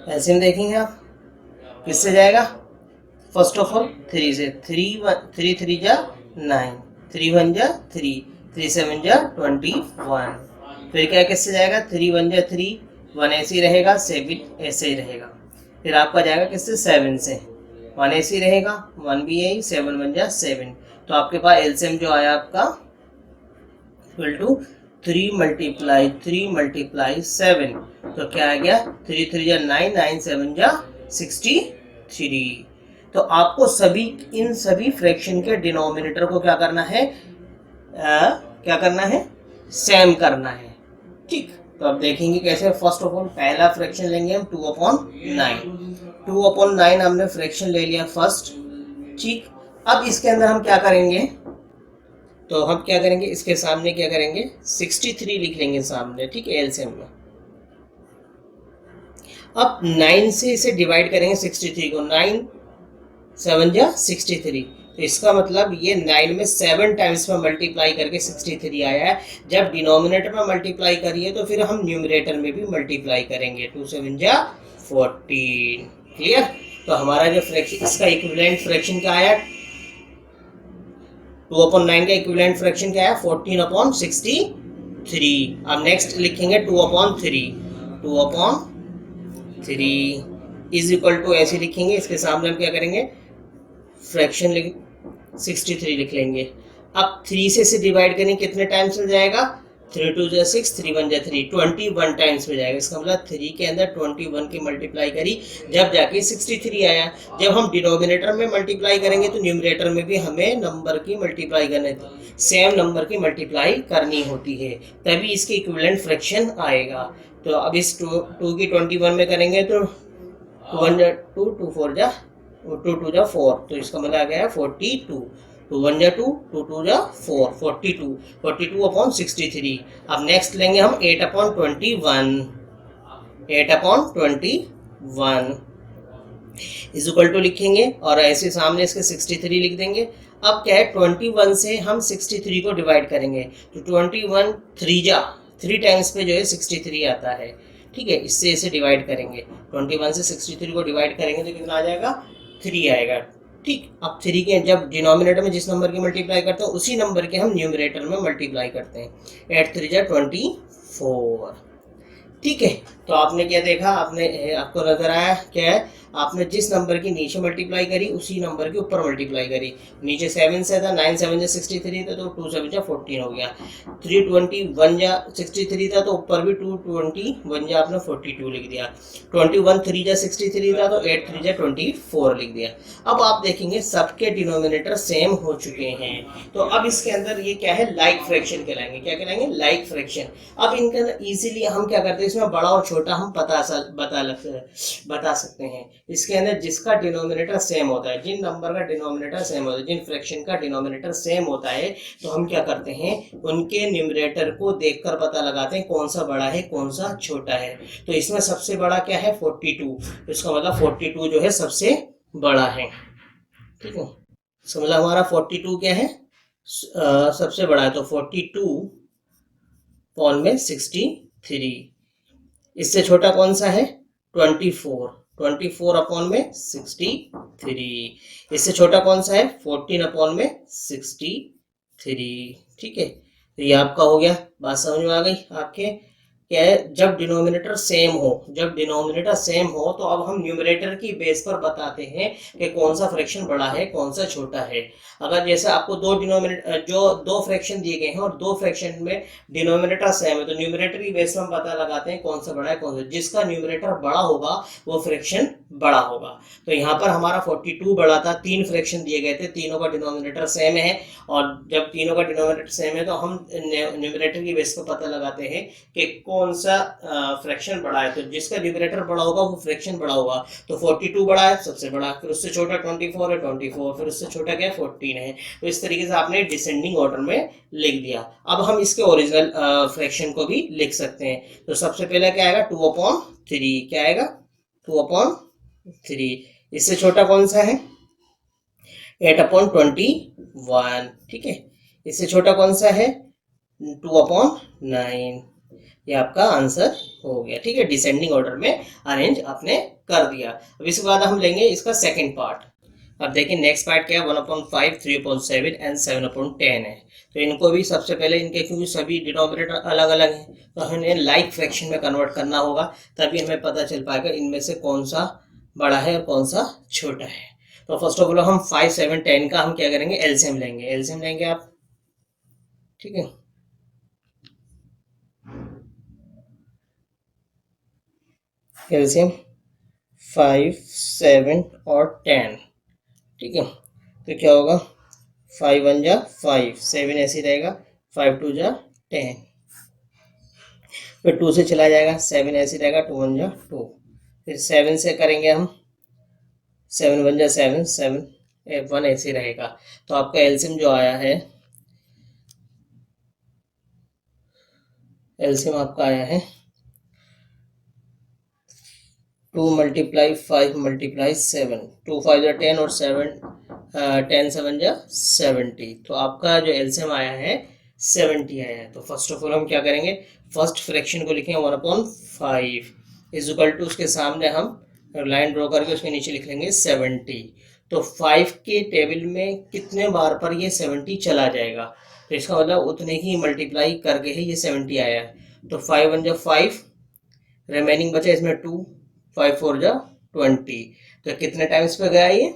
एलसीएम देखेंगे आप किससे जाएगा। फर्स्ट ऑफ ऑल 3 से, 3 3 जा 9, 3 1 जा 3, 3 7 जा 21। फिर क्या किससे जाएगा, 3 1 जा 3, 1 ऐसे ही रहेगा, 7 ऐसे ही रहेगा। फिर आपका जाएगा किससे, 7 से, 1 ऐसे ही रहेगा, 1 भी यही, 7 1 जा 7। तो आपके पास एलसीएम जो आया आपका इक्वल टू 3 मल्टीप्लाई 7। तो क्या आ गया, 3 3 जा 9, 9 7 जा 63। तो आपको इन सभी फ्रैक्शन के डिनोमिनेटर को क्या करना है, क्या करना है, सेम करना है। ठीक, तो अब देखेंगे कैसे। फर्स्ट ऑफ ऑल पहला फ्रैक्शन लेंगे हम 2/9। 2/9 हमने फ्रैक्शन ले लिया फर्स्ट। ठीक, अब इसके अंदर हम क्या करेंगे, तो हम क्या करेंगे, इसके सामने क्या करेंगे, 63 लिख लेंगे सामने। ठीक है, एलसीएम में अब 9 से इसे डिवाइड करेंगे 63 को, 9 7 जा 63। तो इसका मतलब ये 9 में 7 टाइम्स में मल्टीप्लाई करके 63 आया है। जब डिनोमिनेटर में मल्टीप्लाई करिए तो फिर हम न्यूमरेटर में भी मल्टीप्लाई करेंगे, 2 7 जा 14। क्लियर। तो हमारा जो फ्रैक्शन, इसका इक्विवेलेंट फ्रैक्शन क्या आया, 2/9 का इक्विवेलेंट फ्रैक्शन क्या है, 14/63। अब नेक्स्ट लिखेंगे 2/3, 2/3 इज इक्वल टू, ऐसे लिखेंगे, इसके सामने हम क्या करेंगे, फ्रैक्शन 63 लिख लेंगे। अब 3 से इसे डिवाइड करेंगे, कितने टाइम्स में जाएगा, 3 2 जा 6, 3 1 जा 3, 21 टाइम्स में जाएगा। इसका मतलब 3 के अंदर 21 की मल्टीप्लाई करी, जब जाके 63 आया। जब हम डिनोमिनेटर में मल्टीप्लाई करेंगे तो न्यूमरेटर में भी हमें नंबर की मल्टीप्लाई करनी, सेम नंबर की मल्टीप्लाई करनी होती है, तभी इसके इक्विवेलेंट फ्रैक्शन आएगा। तो अब इस 2 की 21 में करेंगे तो 2 1 जा 2, 2 4 जा 2 2 जा 4, तो इसका मतलब आ गया 42। 2 1 जा 2, 2 2 जा 4, 42, 42/63। अब नेक्स्ट लेंगे हम 8/21, 8/21 इज इक्वल टू लिखेंगे, और ऐसे सामने इसके 63 लिख देंगे। अब क्या है, 21 से हम 63 को डिवाइड करेंगे, तो 21 3 जा 3 टाइम्स पे जो है 63 आता है। ठीक है, इससे इसे डिवाइड करेंगे, 21 से 63 को डिवाइड करेंगे तो कितना आ जाएगा, 3 आएगा। ठीक, अब 3 के जब डिनोमिनेटर में जिस नंबर की मल्टीप्लाई करते हैं उसी नंबर के हम न्यूमरेटर में मल्टीप्लाई करते हैं, 8 3 जा 24। ठीक है, तो आपने क्या देखा, आपको नजर आया क्या है, आपने जिस नंबर की नीचे मल्टीप्लाई करी उसी नंबर के ऊपर मल्टीप्लाई करी। नीचे 7 से था, 9 7 जा 63 था, तो 2 7 जा 14 हो गया। 321 जा 63 था, तो ऊपर भी 221 जा आपने 42 लिख दिया। 21 3 जा 63 था, तो 8 3 जा 24 लिख दिया। अब आप देखेंगे सबके डिनोमिनेटर सेम हो चुके हैं, तो अब इसके अंदर ये क्या है, लाइक फ्रैक्शन कहलाएंगे। क्या कहलाएंगे, लाइक फ्रैक्शन। अब इनके अंदर इजीली हम क्या करते हैं, इसमें बड़ा और छोटा हम बता सकते हैं। इसके अंदर जिसका डिनोमिनेटर सेम होता है, जिन नंबर का डिनोमिनेटर सेम होता है, जिन फ्रैक्शन का डिनोमिनेटर सेम होता है, तो हम क्या करते हैं, उनके न्यूमरेटर को देखकर पता लगाते हैं कौन सा बड़ा है कौन सा छोटा है। तो इसमें सबसे बड़ा क्या है, 42। इसका मतलब 42 जो है सबसे बड़ा है। ठीक है, इसका मतलब हमारा 42 क्या है, सबसे बड़ा है। तो 42/63। इससे छोटा कौन सा है, 24, 24/63। इससे छोटा कौन सा है, 14/63। ठीक है, तो ये आपका हो गया। बात समझ में आ गई आपके, क्या है, जब डिनोमिनेटर सेम हो तो अब हम न्यूमरेटर की बेस पर बताते हैं कि कौन सा फ्रैक्शन बड़ा है कौन सा छोटा है। अगर जैसे आपको दो फ्रैक्शन दिए गए हैं और दो फ्रैक्शन में डिनोमिनेटर सेम है, तो न्यूमरेटर की बेस पर हम पता लगाते हैं कौन सा बड़ा है कौन सा, जिसका न्यूमरेटर बड़ा होगा वो फ्रैक्शन बड़ा होगा। तो यहाँ पर हमारा 42 बड़ा था, 3 फ्रैक्शन दिए गए थे, तीनों का डिनोमिनेटर सेम है, और जब तीनों का डिनोमिनेटर सेम है तो हम न्यूमरेटर की बेस पर पता लगाते हैं कि कौन सा फ्रैक्शन बड़ा है। तो जिसका न्यूमरेटर बड़ा होगा वो फ्रैक्शन बड़ा होगा। तो 42 बड़ा है, सबसे बड़ा, फिर उससे छोटा 24 है, 24, फिर उससे छोटा क्या है, 14 है। तो इस तरीके से आपने डिसेंडिंग ऑर्डर में लिख दिया। अब हम इसके ओरिजिनल फ्रैक्शन को भी लिख सकते हैं। तो सबसे पहले क्या आएगा, 2/3। क्या आएगा, 2/3। इससे छोटा कौन सा है, 8/21। ठीक है, इससे छोटा कौन सा है, 2/9। ये आपका आंसर हो गया। ठीक है, डिसेंडिंग ऑर्डर में अरेंज आपने कर दिया। अब इसके बाद हम लेंगे इसका सेकंड पार्ट। अब देखिए नेक्स्ट पार्ट क्या है, 1/5, 3/7 एंड 7/10 है। तो इनको भी सबसे पहले इनके, क्योंकि सभी डिनोमिनेटर अलग अलग हैं, तो हमें लाइक फ्रैक्शन में कन्वर्ट करना होगा, तभी हमें पता चल पाएगा इनमें से कौन सा बड़ा है और कौन सा छोटा है। तो फर्स्ट ऑफ ऑल हम 5, 7, 10 का हम क्या करेंगे, एलसीएम लेंगे। एलसीएम लेंगे आप, ठीक है। एलसीएम 5, 7 और 10, ठीक है। तो क्या होगा, 5 1 जा 5, 7 ऐसे रहेगा, 5 2 जा 10, फिर 2 से चला जाएगा, 7 ऐसे रहेगा, 2 1 जा 2, फिर 7 से करेंगे हम, 7 1 जा 7, 7 1 ऐसे रहेगा। तो आपका एलसीएम जो आया है, एलसीएम आपका आया है 2 × 5 × 7, 2 5 जा 10 और 7 10 7 जा 70। तो आपका जो एलसीएम आया है 70 आया है। तो फर्स्ट ऑफ ऑल हम क्या करेंगे, फर्स्ट फ्रैक्शन को लिखेंगे 1/5 इज इक्वल टू, उसके सामने हम लाइन ड्रॉ करके उसके नीचे लिख लेंगे 70। तो 5 के टेबल में कितने बार पर ये 70 चला जाएगा, तो इसका मतलब उतने ही मल्टीप्लाई करके ही ये 70 आया है। तो 5 1 जा 5, रिमेनिंग बचा इसमें 2, 5 4 जा 20। तो कितने टाइम्स पे गया ये,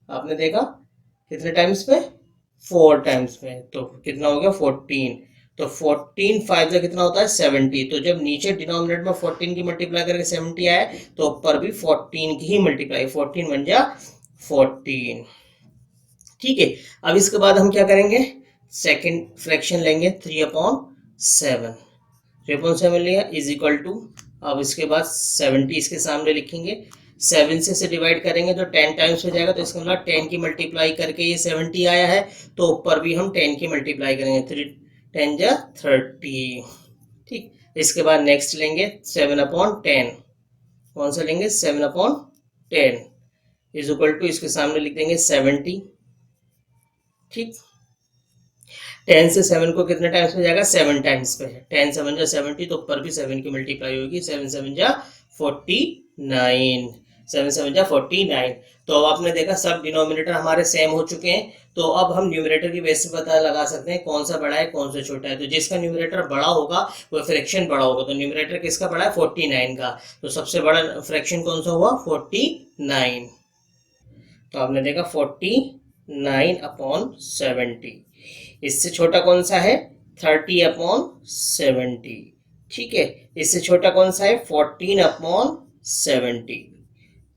आपने देखा कितने टाइम्स पे, 4 टाइम्स पे। तो कितना हो गया 14। तो 14 5 से कितना होता है 70। तो जब नीचे डिनोमिनेटर में 14 की मल्टीप्लाई करके 70 आया, तो ऊपर भी 14 की ही मल्टीप्लाई, 14 1 जा 14। ठीक है, अब इसके बाद हम क्या करेंगे, सेकंड फ्रैक्शन लेंगे 3/7। 3/7 लिया इज इक्वल टू, अब इसके बाद 70 इसके सामने लिखेंगे, 7 से डिवाइड करेंगे तो 10 टाइम्स हो जाएगा। तो इसका मतलब 10 की मल्टीप्लाई करके ये 70 आया है, तो ऊपर भी हम 10 की मल्टीप्लाई करेंगे, 3 10 जा 30। ठीक, इसके बाद नेक्स्ट लेंगे 7/10। कौन सा लेंगे, 7/10 इज इक्वल टू, इसके सामने लिख देंगे 70। ठीक, 10 से 7 को कितने टाइम्स में जाएगा, 7 टाइम्स पे है, 10 7 जा 70, तो ऊपर भी 7 की मल्टीप्लाई होगी, 7 7 जा 49, 7 7 जा 49। तो अब आपने देखा सब डिनोमिनेटर हमारे सेम हो चुके हैं। तो अब हम न्यूमरेटर की बेस से पता लगा सकते हैं कौन सा बड़ा है कौन सा छोटा है। तो जिसका न्यूमरेटर बड़ा होगा वो फ्रैक्शन बड़ा होगा। तो न्यूमरेटर किसका बड़ा है, 49 का। तो सबसे बड़ा फ्रैक्शन कौन सा हुआ, 49। तो आपने देखा 49/70। इससे छोटा कौन सा है, 30/70। ठीक है, इससे छोटा कौन सा है, 14/70।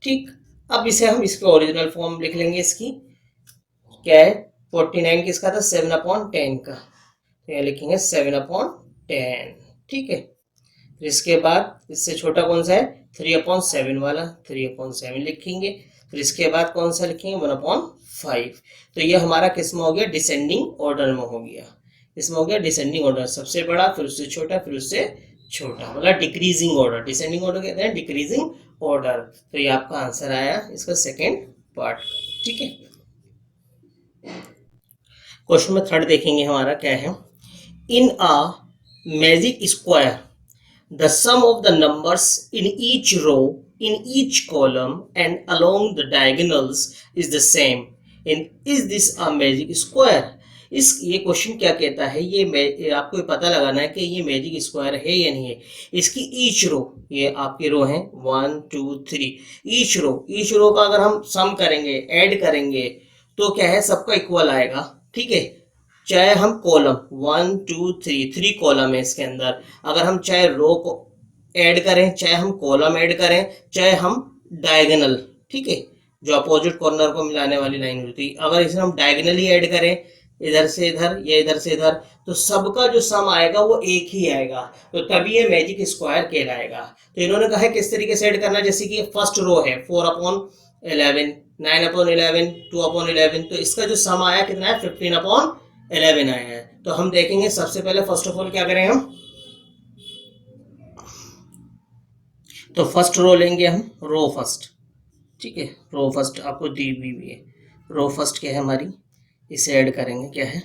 ठीक, अब इसे हम इसके ओरिजिनल फॉर्म लिख लेंगे। इसकी क्या है, 49 किसका था, 7/10 का। तो यहाँ लिखेंगे 7/10। ठीक है, इसके बाद इससे छोटा कौन सा है, 3/7 वाला, 3/7 लिखेंगे। फिर इसके बाद कौन सा लिखेंगे, 1/5। तो ये हमारा किस में हो गया, डिसेंडिंग ऑर्डर में हो गया। इसमें हो गया डिसेंडिंग ऑर्डर, सबसे बड़ा फिर उससे छोटा फिर उससे छोटा, मतलब डिक्रीजिंग ऑर्डर। डिसेंडिंग ऑर्डर कहते हैं डिक्रीजिंग ऑर्डर। तो ये आपका आंसर आया इसका सेकेंड पार्ट। ठीक है, क्वेश्चन में थर्ड देखेंगे हमारा क्या है, in a magic square the sum of the numbers in each row, in each column and along the diagonals is the same. Is this a magic square? ये क्वेश्चन क्या कहता है, ये आपको पता लगाना है कि ये मैजिक स्क्वायर है या नहीं है। इसकी ईच रो, ये आपकी रो है 1 2 3, ईच रो का अगर हम सम करेंगे, ऐड करेंगे, तो क्या है, सबका इक्वल आएगा। ठीक है, चाहे हम कॉलम 1 2 3 कॉलम है इसके अंदर, अगर हम चाहे रो को ऐड करें, चाहे हम कॉलम ऐड करें, चाहे हम डायगोनल, ठीक है, जो अपोजिट कॉर्नर को मिलाने वाली लाइन होती है, अगर इसे हम डायगोनली ऐड करें, इधर से इधर या इधर से इधर, तो सबका जो सम आएगा वो एक ही आएगा। तो तभी ये मैजिक स्क्वायर कहलाएगा। तो इन्होंने कहा है किस तरीके से ऐड करना, जैसे कि फर्स्ट रो है 4/11, 9/11, 2/11, तो इसका जो सम आया कितना है, 15/11 आया है। तो हम देखेंगे सबसे पहले फर्स्ट ऑफ ऑल क्या करें हम, तो फर्स्ट रो लेंगे हम, रो फर्स्ट। ठीक है, रो फर्स्ट आपको दी हुई है, रो फर्स्ट क्या है हमारी, इसे ऐड करेंगे, क्या है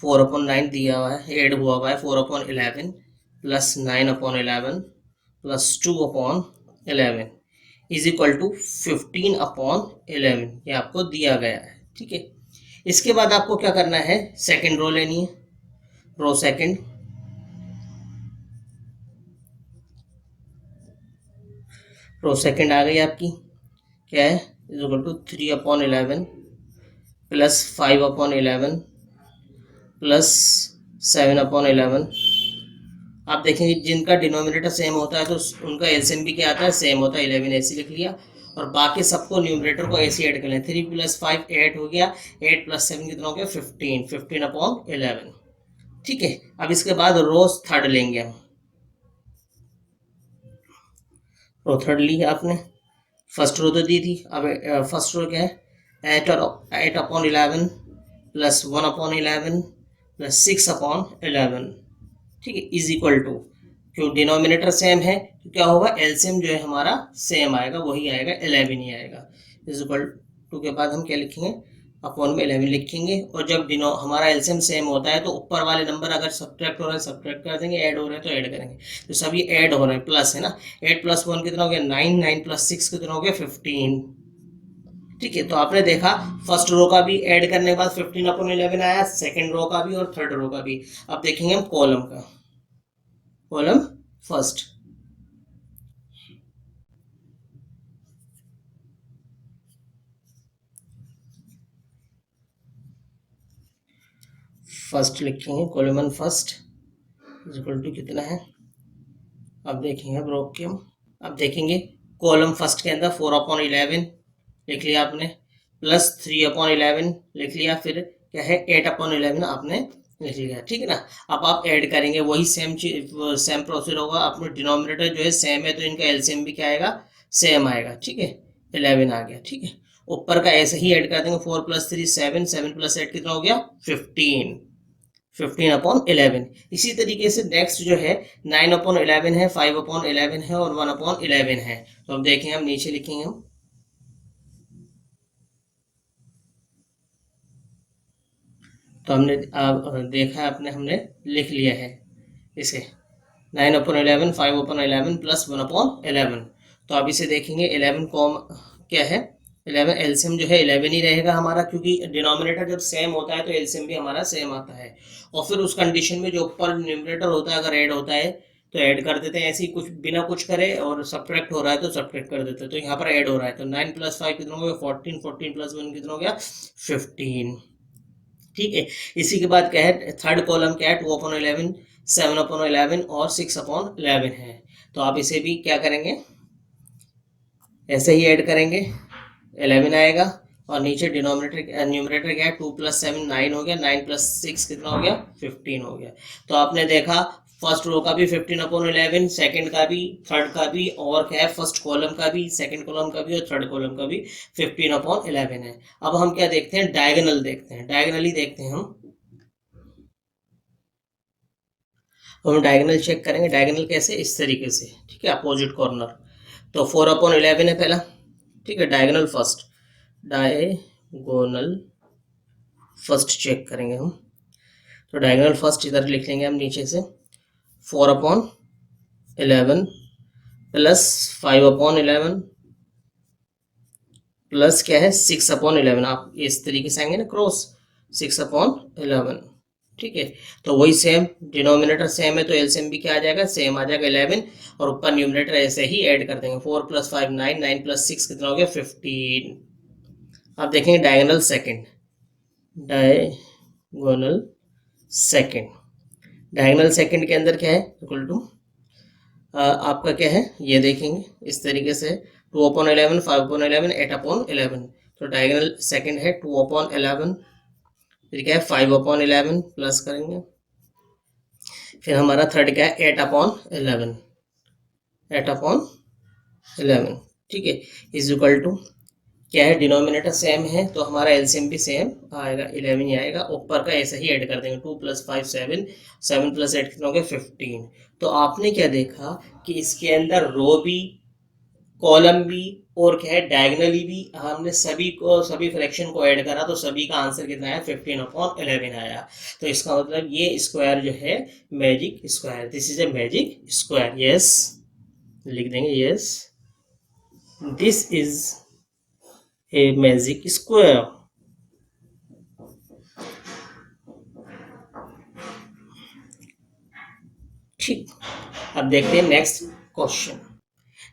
4/9 दिया हुआ है, ऐड हुआ है 4/11 plus 9/11 plus 2/11 is equal to 15/11, ये आपको दिया गया है। ठीक है, इसके बाद आपको क्या करना है, सेकेंड रो लेनी है, रो सेकेंड। रो सेकेंड आ गई आपकी, क्या है, is equal to 3/11 plus 5/11 plus 7/11। आप देखेंगे जिनका डिनोमिनेटर सेम होता है तो उनका एलसीएम भी क्या आता है, सेम होता है, 11 ऐसे लिख लिया। और बाकी सबको न्यूमरेटर को ऐसे ऐड कर लें, 3 + 5 8 हो गया, 8 + 7 कितना हो गया, 15, 15/11। ठीक है, अब इसके बाद रोज थर्ड लेंगे हम। रो थर्ड ली आपने, फर्स्ट रो तो दी थी, अब फर्स्ट रो क्या है, 8/11 प्लस 1/11 प्लस 6/11। ठीक है, इज इक्वल टू, क्यों डिनोमिनेटर सेम है तो क्या होगा, एलसीएम जो है हमारा सेम आएगा, वही आएगा, 11 ही आएगा। इज इक्वल टू के बाद हम क्या लिखेंगे, अपॉन में 11 लिखेंगे। और जब हमारा एलसीएम सेम होता है तो ऊपर वाले नंबर अगर सब्ट्रैक्ट हो रहे हैं सब्ट्रैक्ट कर देंगे, ऐड हो रहे हैं तो ऐड करेंगे। तो सभी ऐड हो रहे हैं, प्लस है ना, 8 + 1 कितना हो गया, 9, 9 + 6 कितना हो गया, 15। ठीक है, तो आपने देखा फर्स्ट रो का भी ऐड करने के बाद 15/11 आया, सेकेंड रो का भी और थर्ड रो का भी। अब देखेंगे हम कॉलम का, कॉलम फर्स्ट। फर्स्ट लिखेंगे, column first is equal to कितना है, अब देखेंगे, अब रोक के हम अब देखेंगे कॉलम फर्स्ट के अंदर 4/11 लिख लिया आपने, प्लस 3/11 लिख लिया, फिर क्या है 8/11 आपने लिख लिया। ठीक है ना, अब आप ऐड करेंगे, वही सेम प्रोसीजर होगा। अपने डिनोमिनेटर जो है सेम है तो इनका एलसीएम भी क्या आएगा, सेम आएगा। ठीक है, 11 आ गया। ठीक है, ऊपर का ऐसे ही ऐड कर देंगे, 4 + 3 7, 7 + 8 कितना हो गया, 15, 15/11। इसी तरीके से नेक्स्ट जो है 9/11 है, 5/11 है और 1/11 है। तो अब देखें, हम नीचे लिखेंगे हम, तो हमने देखा अपने, हमने लिख लिया है इसे, 9/11 5/11 प्लस 1/11। तो अब इसे देखेंगे, 11 कॉम क्या है, 11 एलसीएम जो है 11 ही रहेगा हमारा, क्योंकि डिनोमिनेटर जब सेम होता है तो एलसीएम भी हमारा सेम आता है। और फिर उस कंडीशन में जो ऊपर न्यूमरेटर होता है अगर ऐड होता है तो ऐड कर देते हैं, ऐसे ही कुछ बिना कुछ करे, और सब्ट्रैक्ट हो रहा है तो सब्ट्रैक्ट कर देते हैं। तो यहाँ पर ऐड हो रहा है तो 9 + 5 कितना हो गया, 14, 14 + 1 कितना हो गया, 15। ठीक है, इसी के बाद क्या है, थर्ड कॉलम क्या है, 2/11 7/11 और 6/11 है। तो आप इसे भी क्या करेंगे, ऐसे ही ऐड करेंगे, 11 आएगा। और नीचे डिनोमिनेटर न्यूमरेटर क्या है, 2 + 7 9 हो गया, 9 + 6 कितना हो गया, 15 हो गया। तो आपने देखा फर्स्ट रो का भी 15/11, सेकंड का भी, थर्ड का भी, और क्या है फर्स्ट कॉलम का भी, सेकंड कॉलम का भी और थर्ड कॉलम का भी 15/11 है। अब हम क्या देखते हैं, डायगोनल देखते हैं, डायगोनली देखते हैं हम डायगोनल चेक करेंगे। डायगोनल कैसे, इस तरीके से। ठीक है, अपोजिट कॉर्नर। तो 4/11 है पहला। ठीक है, diagonal first, diagonal first check करेंगे हम। तो डायगोनल फर्स्ट इधर लिख लेंगे हम नीचे से, 4/11 प्लस 5/11 प्लस क्या है 6/11। आप इस तरीके से आएंगे ना, क्रॉस 6/11। ठीक है, तो वही सेम, डिनोमिनेटर सेम है तो एलसीएम भी क्या आ जाएगा, सेम आ जाएगा, 11। और ऊपर न्यूमरेटर ऐसे ही ऐड कर देंगे, 4 + 5 9, 9 + 6 कितना हो गया, 15। आप देखेंगे diagonal second, diagonal second, diagonal second के अंदर क्या है, इक्वल टू आपका क्या है, ये देखेंगे इस तरीके से, 2/11 5/11 8/11। तो डायगोनल सेकंड है 2/11, फिर क्या है 5/11 प्लस करेंगे, फिर हमारा थर्ड क्या है 8/11, 8/11। ठीक है, इज इक्वल टू क्या है, डिनोमिनेटर सेम है तो हमारा एलसीएम भी सेम आएगा, 11 ही आएगा। ऊपर का ऐसे ही ऐड कर देंगे, 2 + 5 7, 7 + 8 कितना हो गया, 15। तो आपने क्या देखा कि इसके अंदर रो भी, कॉलम भी और क्या है, डायगनली भी हमने सभी फ्रैक्शन को ऐड करा तो सभी का आंसर कितना आया, 15/11 आया। तो इसका मतलब ये स्क्वायर जो है magic square, this is a magic square. Yes, लिख देंगे yes, this is a magic square. ठीक, अब देखते हैं नेक्स्ट क्वेश्चन।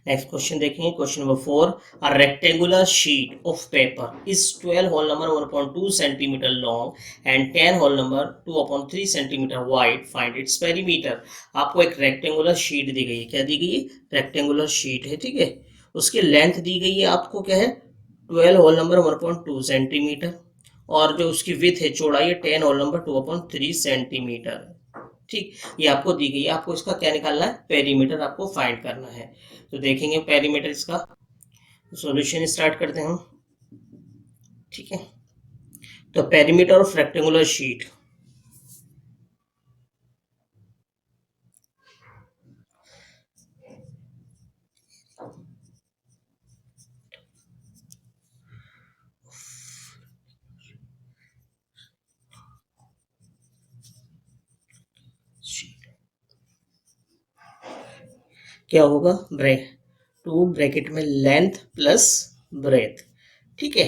नेक्स्ट क्वेश्चन देखेंगे, question number 4। A rectangular sheet of paper is 12 whole number 1.2 centimetre long and 10 whole number 2/3 centimetre wide, find its perimeter. आपको एक रेक्टेंगुलर शीट दी गई है, क्या दी गई है, रेक्टेंगुलर शीट है, ठीक है। उसकी लेंथ दी गई है आपको, क्या है, 12 होल नंबर 1.2 सेंटीमीटर, और जो उसकी विथ है, चौड़ाई है 10 होल नंबर 2/3 सेंटीमीटर। ठीक, ये आपको दी गई है, आपको इसका क्या निकालना है, पेरीमीटर आपको फाइंड करना है। तो देखेंगे पेरीमीटर इसका, सॉल्यूशन स्टार्ट करते हैं हम, ठीक है। तो पेरीमीटर ऑफ रेक्टेंगुलर शीट, क्या होगा, ब्रेक 2 ब्रैकेट में लेंथ प्लस ब्रेथ, ठीक है।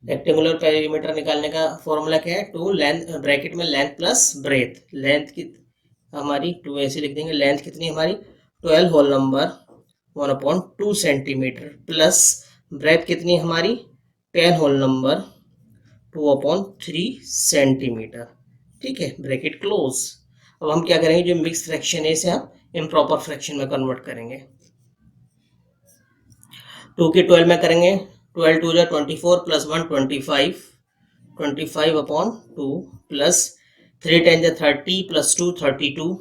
रेक्टेंगुलर पेरीमीटर निकालने का फॉर्मूला क्या है, 2 लेंथ ब्रैकेट में लेंथ प्लस ब्रेथ। लेंथ की हमारी 2 ऐसे लिख देंगे, लेंथ कितनी हमारी 12 whole number 1/2 centimetre plus breadth कितनी हमारी 10 होल नंबर 2/3 सेंटीमीटर, ठीक है, ब्रैकेट क्लोज। अब हम क्या करेंगे, जो मिक्स फ्रैक्शन है इसे हम इम्प्रॉपर फ्रैक्शन में कन्वर्ट करेंगे। 2 की 12 में करेंगे, 12 2 जा 24 प्लस 1 25, 25/2 प्लस 3 10 जा 30 प्लस 2 32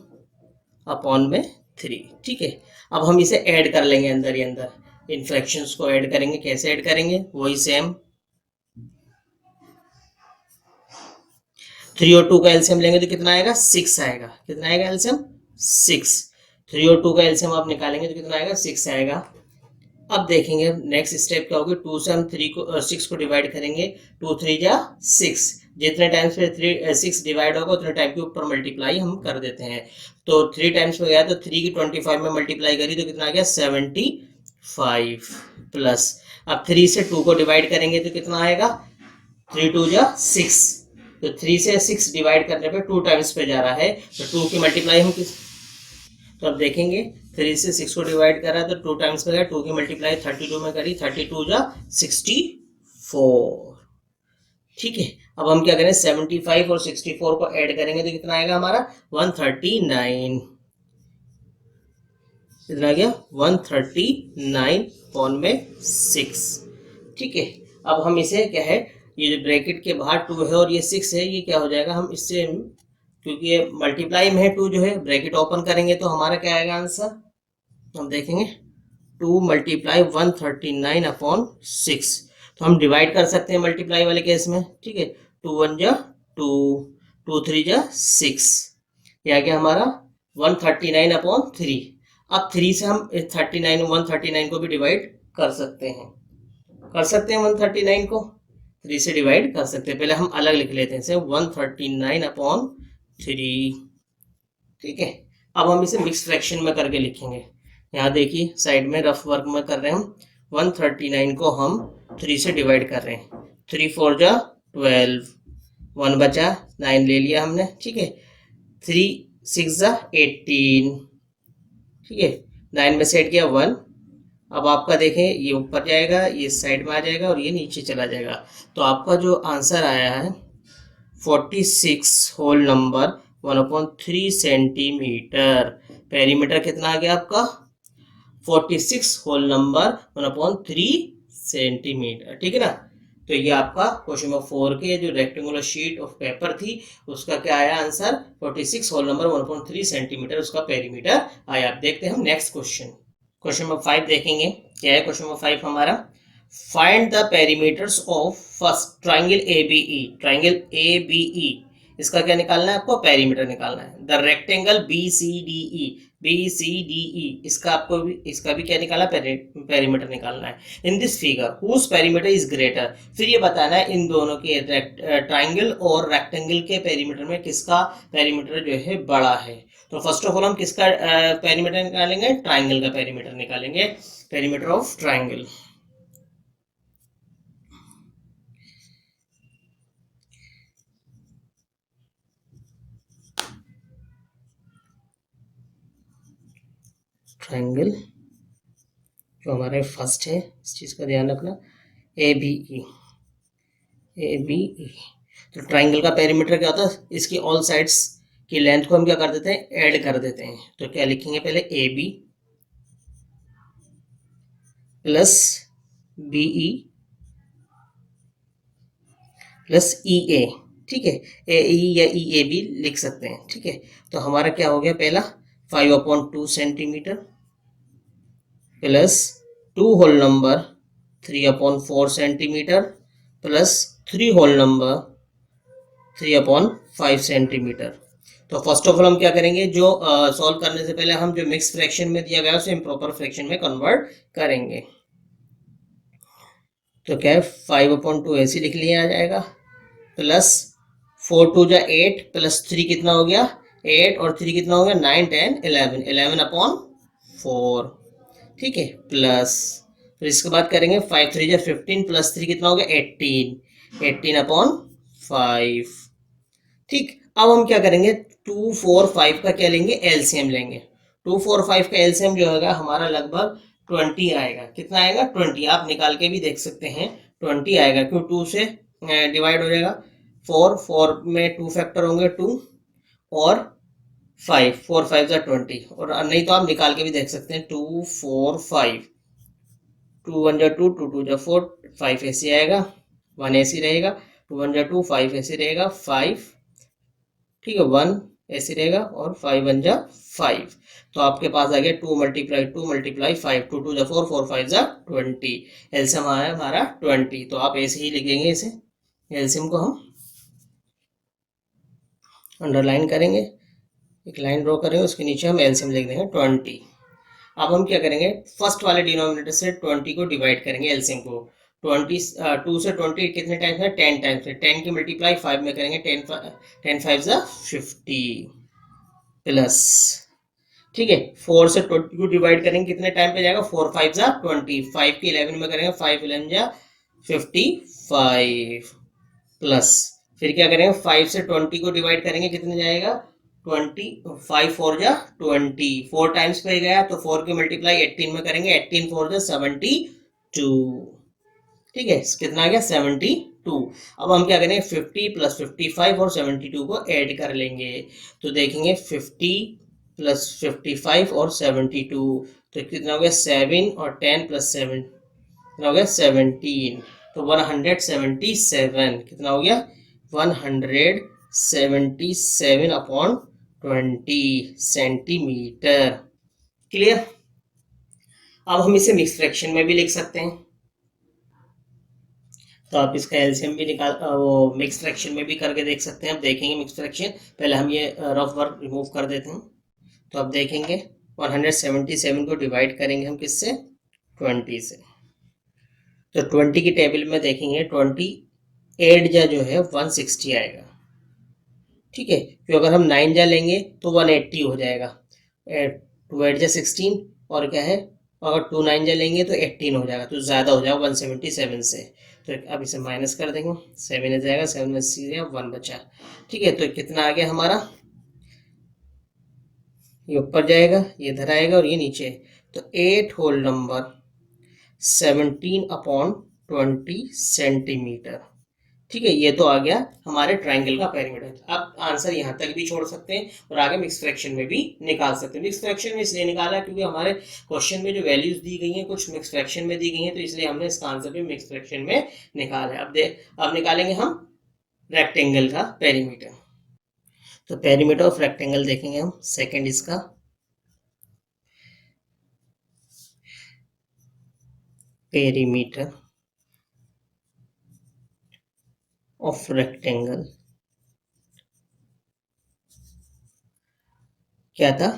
अपॉन में 3, ठीक है। अब हम इसे ऐड कर लेंगे अंदर ही अंदर, इन फ्रैक्शंस को ऐड करेंगे। कैसे ऐड करेंगे, वही सेम, 3 और 2 का एलसीएम लेंगे तो कितना आएगा, 6 आएगा। कितना आएगा एलसीएम, 6। 3 और 2 का एलसीएम आप निकालेंगे तो कितना आएगा, 6 आएगा। अब देखेंगे नेक्स्ट स्टेप क्या होगी, 2 से हम 6 को डिवाइड करेंगे, 2 3 जा 6, जितने टाइम्स पे 6 डिवाइड होगा उतने टाइम के ऊपर मल्टीप्लाई हम कर देते हैं। तो 3 टाइम्स पे गया तो 3 की 25 में मल्टीप्लाई करी तो कितना आ गया, 75 प्लस, अब 3 से 2 को डिवाइड करेंगे तो कितना आएगा, 3 2 जा 6, तो 3 से 6 डिवाइड करने पे 2 टाइम्स पे जा रहा है, तो 2 की मल्टीप्लाई हम किस, तो अब देखेंगे 3 से 6 को डिवाइड कर रहा है तो 2 टाइम्स पे गया, 2 की मल्टीप्लाई 32 में करी, 32 जा 64, ठीक है। अब हम क्या करें, 75 और 64 को ऐड करेंगे तो कितना आएगा हमारा, 139, कितना आ गया, 139/6, ठीक है। अब हम इसे क्या है, ये जो ब्रैकेट के बाहर 2 है और ये 6 है, ये क्या हो जाएगा, हम इससे, क्योंकि ये मल्टीप्लाई में है 2 जो है, ब्रैकेट ओपन करेंगे तो हमारा क्या आएगा आंसर, हम देखेंगे 2 मल्टीप्लाई 139/6, तो हम डिवाइड कर सकते हैं मल्टीप्लाई वाले केस में, ठीक है। 2 1 जा 2, 2 3 जा 6, ये आ गया हमारा 139/3। अब 3 से हम 139 को भी डिवाइड कर सकते हैं, 139 को 3 से डिवाइड कर सकते हैं। पहले हम अलग लिख लेते हैं, 139/3, ठीक है। अब हम इसे मिक्स फ्रैक्शन में करके लिखेंगे। यहाँ देखिए साइड में रफ वर्क में कर रहे हैं हम, 139 को हम 3 से डिवाइड कर रहे हैं, 3 4 जा 12, 1 बचा 9 ले लिया हमने, ठीक है, 3 6 जा 18, ठीक है, 9 में सेट किया 1। अब आपका देखें ये ऊपर जाएगा, ये साइड में आ जाएगा और ये नीचे चला जाएगा, तो आपका जो आंसर आया है 46 होल नंबर 1/3 सेंटीमीटर। पेरीमीटर कितना आ गया आपका, 46 होल नंबर 1/3 सेंटीमीटर, ठीक है ना। तो ये आपका क्वेश्चन नंबर 4 के जो रेक्टेंगुलर शीट ऑफ पेपर थी उसका क्या आया आंसर, 46 होल नंबर 1/3 सेंटीमीटर उसका पेरीमीटर आया। आप देखते हैं हम नेक्स्ट क्वेश्चन, क्वेश्चन नंबर 5 देखेंगे। क्या है क्वेश्चन नंबर 5 हमारा, find the perimeters of first triangle ABE, triangle ABE इसका क्या निकालना है आपको, पेरीमीटर निकालना है। द रेक्टेंगल बीसीडीई, BCDE, इसका भी क्या निकालना, पेरीमीटर निकालना है। In this figure whose perimeter is greater, फिर ये बताना है इन दोनों के ट्राइंगल और रेक्टेंगल के पेरीमीटर में किसका पेरीमीटर जो है बड़ा है। तो फर्स्ट ऑफ ऑल हम किसका पेरीमीटर निकालेंगे, ट्राइंगल का पेरीमीटर निकालेंगे, पेरीमीटर ऑफ ट्राइंगल। ट्राइंगल जो हमारे फर्स्ट है, इस चीज़ का ध्यान रखना, ABE, ABE। तो ट्राइंगल का पेरीमीटर क्या होता है, इसकी ऑल साइड्स की लेंथ को हम क्या कर देते हैं, ऐड कर देते हैं। तो क्या लिखेंगे, पहले AB plus BE plus EA, ठीक है, AE या EAB लिख सकते हैं, ठीक है। तो हमारा क्या हो गया, पहला 5/2 centimetre plus 2 whole number 3/4 centimetre plus 3 whole number 3/5 centimetre. तो फर्स्ट ऑफ ऑल हम क्या करेंगे, जो सॉल्व करने से पहले हम जो मिक्स फ्रैक्शन में दिया गया उसे इम्प्रॉपर फ्रैक्शन में कन्वर्ट करेंगे। तो क्या है, 5/2 ऐसे लिख लिया जाएगा प्लस 4 2 8 प्लस 3 कितना हो गया, 8 और 3 कितना हो गया, 9 10 11, 11/4, ठीक है, प्लस फिर इसके बाद करेंगे 5 3 15 प्लस 3 कितना हो गया, 18, 18/5, ठीक। अब हम क्या करेंगे, 2 4 5 का क्या लेंगे, एलसीएम लेंगे। 2 4 5 का एलसीएम जो होगा हमारा लगभग 20 आएगा। कितना आएगा, 20। आप निकाल के भी देख सकते हैं, 20 आएगा, क्यों 2 से डिवाइड हो जाएगा। 4 4 में 2 फैक्टर होंगे, 2 और 5, 4 5 जा 20, और नहीं तो आप निकाल के भी देख सकते हैं, 2 4 5, 2 1 जा 2, 2 2 जा 4, 5 ऐसे आएगा, 1 ऐसे रहेगा, 2 1 जा 2, 5 ऐसे रहेगा, 5, ठीक है, 1 ऐसे रहेगा, और 5 1 जा 5। तो आपके पास आ गया 2 मल्टीप्लाई 5, 2 2 जा 4, 4 5 जा 20, एलसीएम आया हमारा 20। तो आप ऐसे ही लिखेंगे, इसे एलसीएम को हम अंडरलाइन करेंगे, एक लाइन ड्रॉ करेंगे, उसके नीचे हम एलसीएम लिख देंगे 20। अब हम क्या करेंगे, फर्स्ट वाले डिनोमिनेटर से 20 को डिवाइड करेंगे, एलसीएम को 20 2 से 20 कितने टाइम्स है, 10 टाइम्स है, 10 की मल्टीप्लाई 5 में करेंगे, 10 5 जा 50 प्लस, ठीक है, 4 से 20 को डिवाइड करेंगे, कितने टाइम पे जाएगा, 4 5 जा 20, 5 की 11 में करेंगे, 5 11 जा 55 प्लस, फिर क्या करेंगे, 5 से 20 को डिवाइड करेंगे, कितने जाएगा, 20, 5 4 जा 20, 4 टाइम्स पे गया, तो 4 की मल्टीप्लाई 18 में करेंगे, 18 4 जा 72, ठीक है, कितना आ गया, 72। अब हम क्या करेंगे, 50 प्लस 55 और 72 को ऐड कर लेंगे। तो देखेंगे 50 प्लस 55 और 72, तो कितना हो गया, 7 और 10 प्लस 7 कितना हो गया, 17। तो 177, कितना हो गया, 177/20 सेंटीमीटर। क्लियर। अब हम इसे मिक्स फ्रैक्शन में भी लिख सकते हैं, तो आप इसका एलसीएम भी निकाल वो मिक्स फ्रैक्शन में भी करके देख सकते हैं। अब देखेंगे मिक्स फ्रैक्शन, पहले हम ये रफ वर्क रिमूव कर देते हैं। तो अब देखेंगे 177 को डिवाइड करेंगे हम किससे, 20 से। तो 20 की टेबल में देखेंगे 28 जा जो है 160 आएगा, ठीक है, क्योंकि अगर हम 9 जा लेंगे तो 180 हो जाएगा, 2 8 जा 16, और क्या है, अगर 2 9 जा लेंगे तो 18 हो जाएगा, तो ज़्यादा हो जाएगा 177 से। तो अब इसे माइनस कर देंगे, 7 आ जाएगा, 7 में 1 बचा, ठीक है। तो कितना आ गया हमारा, ये ऊपर जाएगा, ये इधर आएगा, और ये नीचे, तो 8 होल नंबर 17/20 सेंटीमीटर, ठीक है। ये तो आ गया हमारे ट्राइंगल का पेरीमीटर। अब आंसर यहाँ तक भी छोड़ सकते हैं और आगे मिक्स फ्रैक्शन में भी निकाल सकते हैं। मिक्स फ्रैक्शन में इसलिए निकाला क्योंकि हमारे क्वेश्चन में जो वैल्यूज दी गई हैं कुछ मिक्स फ्रैक्शन में दी गई हैं, तो इसलिए हमने इसका आंसर भी मिक्स फ्रैक्शन में निकाला है। अब निकालेंगे हम रेक्टेंगल का पेरीमीटर। तो पेरीमीटर ऑफ रेक्टेंगल देखेंगे हम, सेकेंड इसका पेरीमीटर ऑफ रेक्टेंगल क्या था,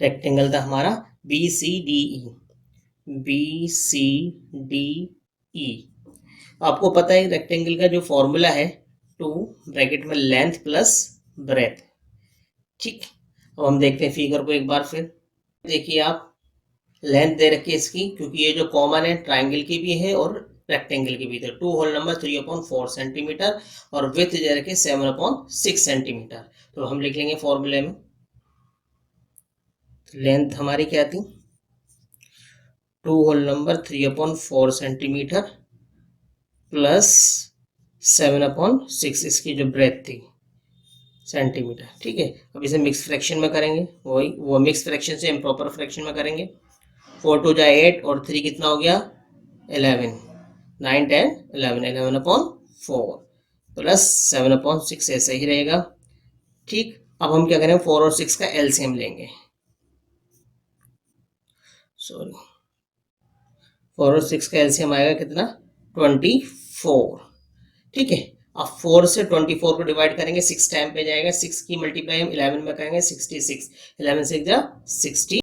रेक्टेंगल था हमारा B C D E, B C D E. आपको पता है रेक्टेंगल का जो फॉर्मूला है 2 ब्रैकेट में लेंथ प्लस ब्रेथ। ठीक, अब हम देखते हैं फिगर को एक बार फिर। देखिए आप, लेंथ दे रखी है इसकी, क्योंकि ये जो कॉमन है ट्राइंगल की भी है और रेक्टेंगल की भी है, 2 होल नंबर 3/4 सेंटीमीटर, और विथ दे रखी है 7/6 सेंटीमीटर। तो हम लिख लेंगे फॉर्मूले में, लेंथ हमारी क्या थी, 2 होल नंबर 3/4 सेंटीमीटर प्लस 7/6 इसकी जो ब्रेथ थी सेंटीमीटर। ठीक है, अब इसे मिक्स फ्रैक्शन में करेंगे, वही वो मिक्स फ्रैक्शन से इम्प्रॉपर फ्रैक्शन में करेंगे। 4 2 जाए 8 और 3 कितना हो गया 11, 9 10 11, 11/4 प्लस 7/6 ऐसा ही रहेगा। ठीक, अब हम क्या करेंगे 4 और 6 का एलसीएम लेंगे, सॉरी 4 और 6 का एलसीएम आएगा कितना 24। ठीक है, अब 4 से 24 को डिवाइड करेंगे 6 टाइम पे जाएगा, 6 की मल्टीप्लाई हम 11 में करेंगे 66, 11 से 60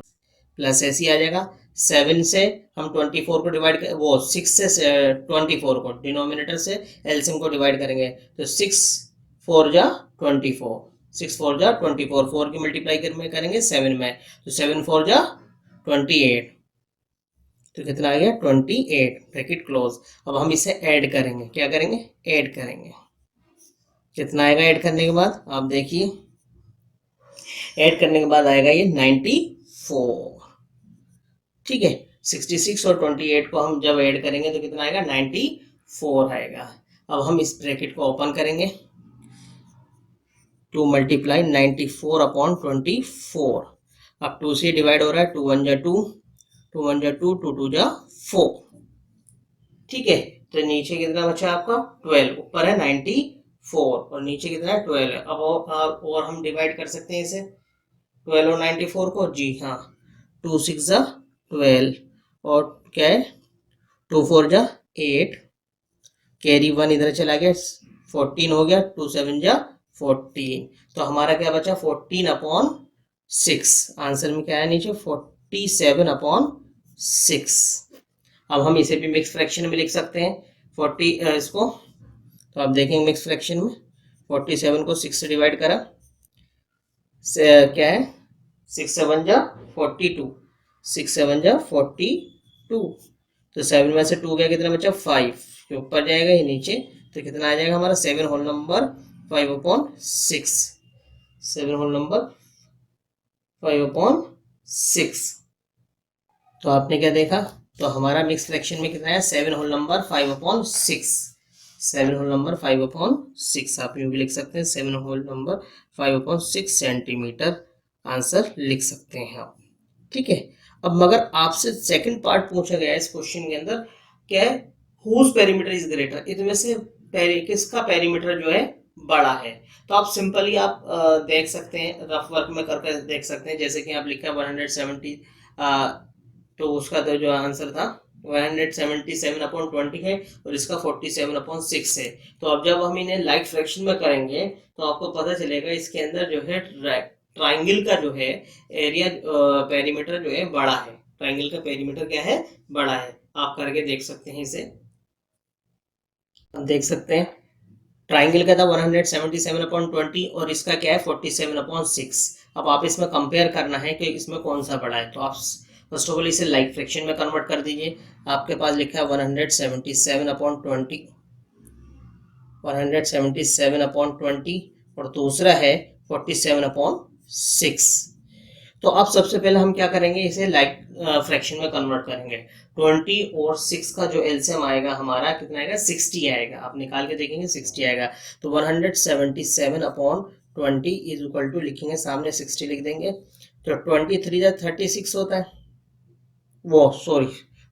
प्लस ऐसे ही आ जाएगा। 7 से हम 24 को डिवाइड कर, वो 6 से 24 को डिनोमिनेटर से एलसीएम को डिवाइड करेंगे, तो 6 4 जा 24, 6 4 जा 24, 4 की मल्टीप्लाई करेंगे 7 में, तो 7 4 जा 28, तो कितना आ गया 28 ब्रैकेट क्लोज। अब हम इसे ऐड करेंगे, क्या करेंगे ऐड करेंगे, कितना आएगा ऐड करने के बाद आप देखिए, ऐड करने के बाद आएगा ये 94। ठीक है, 66 और 28 को हम जब ऐड करेंगे तो कितना आएगा 94 आएगा। अब हम इस ब्रैकेट को ओपन करेंगे, 2 मल्टीप्लाई 94/24, अब 2 से डिवाइड हो रहा है, 2 1 जा 2, 2 1 जा 2, 2 2 जा 4। ठीक है, तो नीचे कितना बचा आपका 12, ऊपर है 94 और नीचे कितना है 12 है। अब और हम डिवाइड कर सकते हैं इसे 12 और 94 को, जी हाँ, 2 6 जा 12 और क्या है 2 4 जा 8, कैरी 1 इधर चला गया 14 हो गया, 2 7 जा 14, तो हमारा क्या बचा 14/6। आंसर में क्या है नीचे 47/6। अब हम इसे भी मिक्स फ्रैक्शन में लिख सकते हैं 40 इसको, तो आप देखेंगे मिक्स फ्रैक्शन में 47 को 6 से डिवाइड करा से क्या है 6 7 जा 42, 6 7 जा 42, तो 7 में से 2 गया कितना बचा 5, जो ऊपर जाएगा ये नीचे, तो कितना आ जाएगा हमारा 7 होल नंबर 5/6, 7 होल नंबर 5/6। तो आपने क्या देखा, तो हमारा मिक्स फ्रैक्शन में कितना है 7 होल नंबर 5/6, 7 होल नंबर 5/6, आप यूँ भी लिख सकते हैं 7 होल नंबर 5/6 सेंटीमीटर, आंसर लिख सकते हैं आप। ठीक है, अब मगर आपसे सेकंड पार्ट पूछा गया है इस क्वेश्चन के अंदर, क्या है हुज पेरीमीटर इज ग्रेटर, इनमें से किसका पेरीमीटर जो है बड़ा है। तो आप सिंपली आप देख सकते हैं, रफ वर्क में करके देख सकते हैं, जैसे कि आप लिखा है 170, तो उसका तो जो आंसर था 177/20 है और इसका 47/6 है। तो अब जब हम इन्हें लाइक फ्रैक्शन में करेंगे तो आपको पता चलेगा इसके अंदर जो है ट्राइंगल का जो है एरिया पेरीमीटर जो है बड़ा है, ट्राइंगल का पेरीमीटर क्या है बड़ा है। आप करके देख सकते हैं इसे, हम देख सकते हैं ट्राइंगल का था 177/20 और इसका क्या है 47/6। अब आप इसमें कंपेयर करना है कि इसमें कौन सा बड़ा है, तो आप फर्स्ट ऑफ ऑल इसे लाइक फ्रैक्शन में कन्वर्ट कर दीजिए। आपके पास लिखा है 177/20 और दूसरा है 47/6। तो अब सबसे पहले हम क्या करेंगे, इसे लाइक फ्रैक्शन में कन्वर्ट करेंगे। 20 और 6 का जो एलसीएम आएगा हमारा कितना आएगा 60 आएगा, आप निकाल के देखेंगे 60 आएगा। तो 177/20 इज इक्वल टू लिखेंगे सामने 60 लिख देंगे, तो 23 जा 36 होता है, वो सॉरी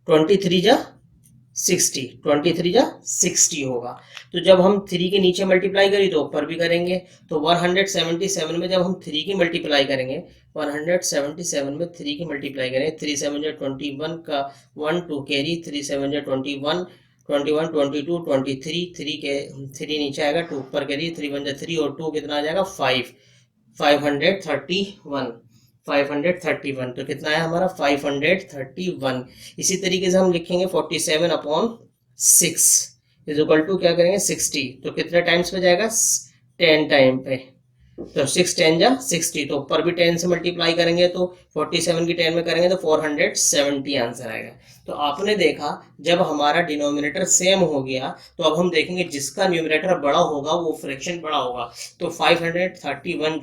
23 जा 60, 23 जा 60 होगा। तो जब हम 3 के नीचे मल्टीप्लाई करें तो ऊपर भी करेंगे, तो 177 में जब हम 3 की मल्टीप्लाई करेंगे, 177 में 3 की मल्टीप्लाई करेंगे, 3 7 जा 21 का 1 2 कैरी, 3 7 जा 21, 21 22 23, 3 के 3 नीचे आएगा 2 ऊपर कैरी, 3 1 जा 3 और 2 कितना आ जाएगा 5, 531। 531, तो कितना है हमारा 531। इसी तरीके से हम लिखेंगे 47/6 इज इक्वल टू क्या करेंगे 60, तो कितने टाइम्स पे जाएगा 10 टाइम पे, तो 6 10 जा 60, तो ऊपर भी 10 से मल्टीप्लाई करेंगे तो 47 की 10 में करेंगे तो 470 आंसर आएगा। तो आपने देखा जब हमारा डिनोमिनेटर सेम हो गया तो अब हम देखेंगे जिसका न्यूमरेटर बड़ा होगा वो फ्रैक्शन बड़ा होगा, तो 531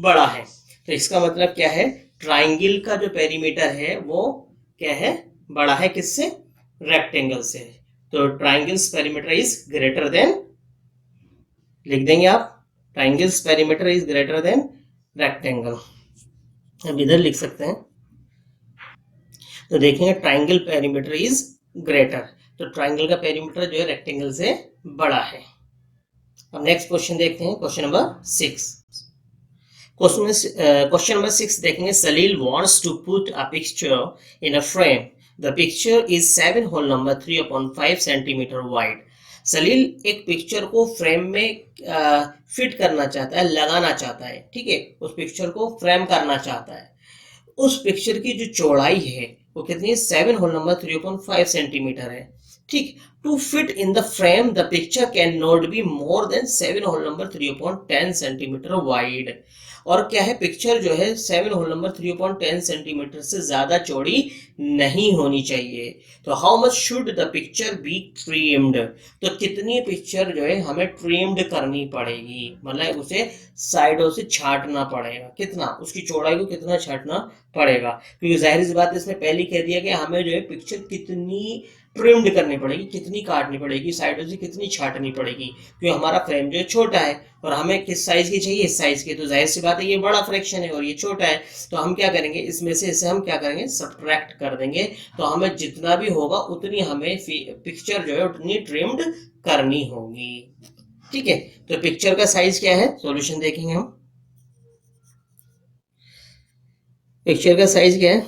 बड़ा है, तो इसका मतलब क्या है ट्राइंगल का जो पेरीमीटर है वो क्या है बड़ा है किससे, रेक्टेंगल से, तो triangles perimeter is greater than, लिख देंगे आप triangles perimeter is greater than rectangle, अब इधर लिख सकते हैं, तो देखेंगे ट्राइंगल पेरीमीटर इज ग्रेटर, तो ट्राइंगल का पेरीमीटर जो है रेक्टेंगल से बड़ा है। अब नेक्स्ट क्वेश्चन देखते हैं, क्वेश्चन नंबर 6। क्वेश्चन नंबर 6 देखेंगे, Salil wants to put a picture in a frame, the picture is 7 whole number 3/5 centimetre wide. Salil एक पिक्चर को फ्रेम में फिट करना चाहता है, लगाना चाहता है, ठीक है, उस पिक्चर को फ्रेम करना चाहता है, उस पिक्चर की जो चौड़ाई है वो कितनी है 7 होल नंबर 3/5 सेंटीमीटर है, ठीक। To fit in the frame the picture can not be more than 7 whole number 3/10 centimetre wide, और क्या है पिक्चर जो है 7 होल नंबर 3/10 सेंटीमीटर से ज्यादा चौड़ी नहीं होनी चाहिए, तो how much should the picture be trimmed, तो कितनी पिक्चर जो है हमें ट्रिम्ड करनी पड़ेगी, मतलब उसे साइडों से छाटना पड़ेगा, कितना उसकी चौड़ाई को कितना छाटना पड़ेगा, क्योंकि जाहिर सी बात इसमें पहले कह दिया कि हमें जो है पिक्चर कितनी ट्रिम्ड करनी पड़ेगी, कितनी काटनी पड़ेगी, साइडों से कितनी छाटनी पड़ेगी, क्योंकि हमारा फ्रेम जो है छोटा है और हमें किस साइज की चाहिए, इस साइज की, तो जाहिर सी बात है ये बड़ा फ्रैक्शन है और ये छोटा है, तो हम क्या करेंगे इसमें से इसे हम क्या करेंगे सब्ट्रैक्ट कर देंगे, तो हमें जितना भी होगा उतनी हमें पिक्चर जो है उतनी ट्रिम्ड करनी होगी, ठीक है। तो पिक्चर का साइज क्या है, सॉल्यूशन देखेंगे हम, पिक्चर का साइज क्या है,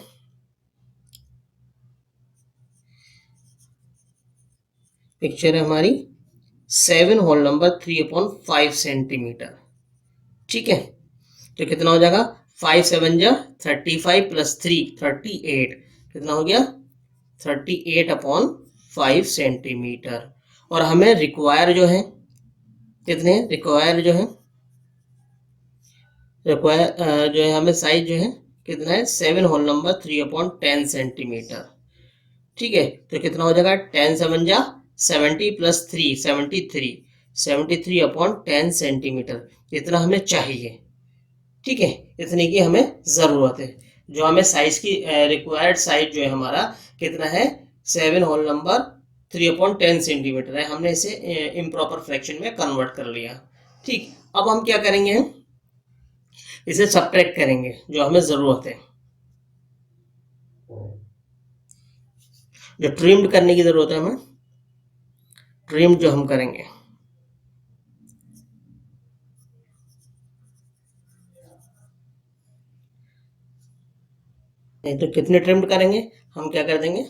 पिक्चर है हमारी 7 होल नंबर 3/5 सेंटीमीटर, ठीक है, तो कितना हो जाएगा 5 7 जा 35 प्लस 3 38, कितना हो गया 38/5 सेंटीमीटर, और हमें रिक्वायर जो है कितने रिक्वायर जो है हमें साइज जो है कितना है 7 होल नंबर 3/10 सेंटीमीटर, ठीक है, तो कितना हो जाएगा 10 7 जा 70 प्लस 3 73/10 सेंटीमीटर, इतना हमें चाहिए, ठीक है, इतने की हमें ज़रूरत है, जो हमें साइज की रिक्वायर्ड साइज जो है हमारा कितना है 7 होल नंबर 3/10 सेंटीमीटर है, हमने इसे इम्प्रॉपर फ्रैक्शन में कन्वर्ट कर लिया, ठीक। अब हम क्या करेंगे इसे सब्ट्रैक्ट करेंगे जो हमें ज़रूरत है, जो ट्रिम्ड करने की ज़रूरत है हमें, ट्रिम्ड जो हम करेंगे नहीं तो कितने ट्रिम्ड करेंगे, हम क्या कर देंगे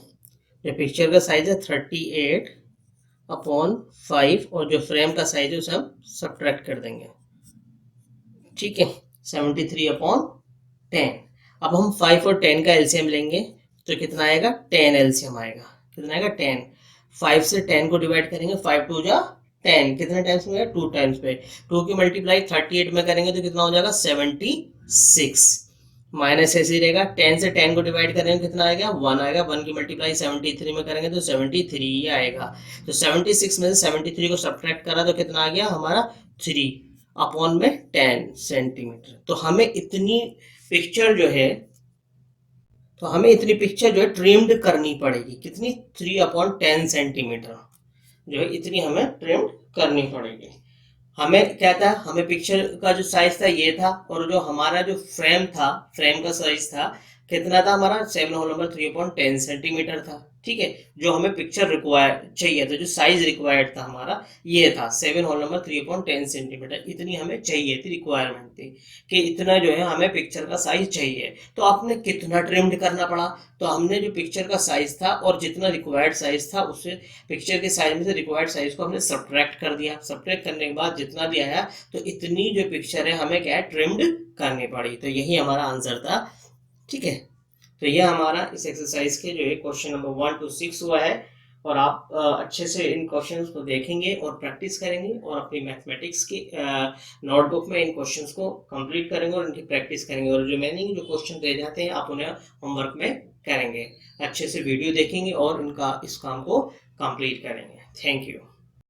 जो पिक्चर का साइज है 38/5 और जो फ्रेम का साइज है उसे हम सब्ट्रैक्ट कर देंगे, ठीक है 73/10। अब हम 5 और 10 का एलसीएम लेंगे तो कितना आएगा 10 एलसीएम आएगा, कितना आएगा 10, 5 से 10 को डिवाइड करेंगे 5 2 जा 10, कितने टाइम्स में 2 टाइम्स पे, 2 की मल्टीप्लाई 38 में करेंगे तो कितना हो जाएगा 76, माइनस ऐसे रहेगा 10 से 10 को डिवाइड करेंगे कितना आएगा 1 आएगा, 1 की मल्टीप्लाई 73 में करेंगे तो 73 ही आएगा, तो 76 में से 73 को सब्ट्रैक्ट करा तो कितना आ गया हमारा 3/10 सेंटीमीटर, तो हमें इतनी पिक्चर जो है ट्रिम्ड करनी पड़ेगी, कितनी 3/10 सेंटीमीटर जो है इतनी हमें ट्रिम्ड करनी पड़ेगी। हमें क्या था, हमें पिक्चर का जो साइज था ये था, और जो हमारा जो फ्रेम था फ्रेम का साइज था कितना था हमारा 7 होल नंबर 3/10 सेंटीमीटर था, ठीक है, जो हमें पिक्चर रिक्वायर चाहिए था, जो साइज रिक्वायर्ड था हमारा ये था 7 होल नंबर 3/10 सेंटीमीटर, इतनी हमें चाहिए थी, रिक्वायरमेंट थी कि इतना जो है हमें पिक्चर का साइज चाहिए, तो आपने कितना ट्रिम्ड करना पड़ा, तो हमने जो पिक्चर का साइज था और जितना रिक्वायर्ड साइज था उससे पिक्चर के साइज में से रिक्वायर्ड साइज को हमने सब्ट्रैक्ट कर दिया, सब्ट्रैक्ट करने के बाद जितना भी आया तो इतनी जो पिक्चर है हमें क्या है ट्रिम्ड करनी पड़ी, तो यही हमारा आंसर था ठीक है, तो ये हमारा इस एक्सरसाइज के जो है क्वेश्चन नंबर 1 to 6 हुआ है। और आप अच्छे से इन क्वेश्चंस को देखेंगे और प्रैक्टिस करेंगे और अपनी मैथमेटिक्स की नोटबुक में इन क्वेश्चंस को कंप्लीट करेंगे और इनकी प्रैक्टिस करेंगे, और रिमेनिंग जो क्वेश्चन रह जाते हैं आप उन्हें होमवर्क में करेंगे, अच्छे से वीडियो देखेंगे और इनका इस काम को कंप्लीट करेंगे। Thank you.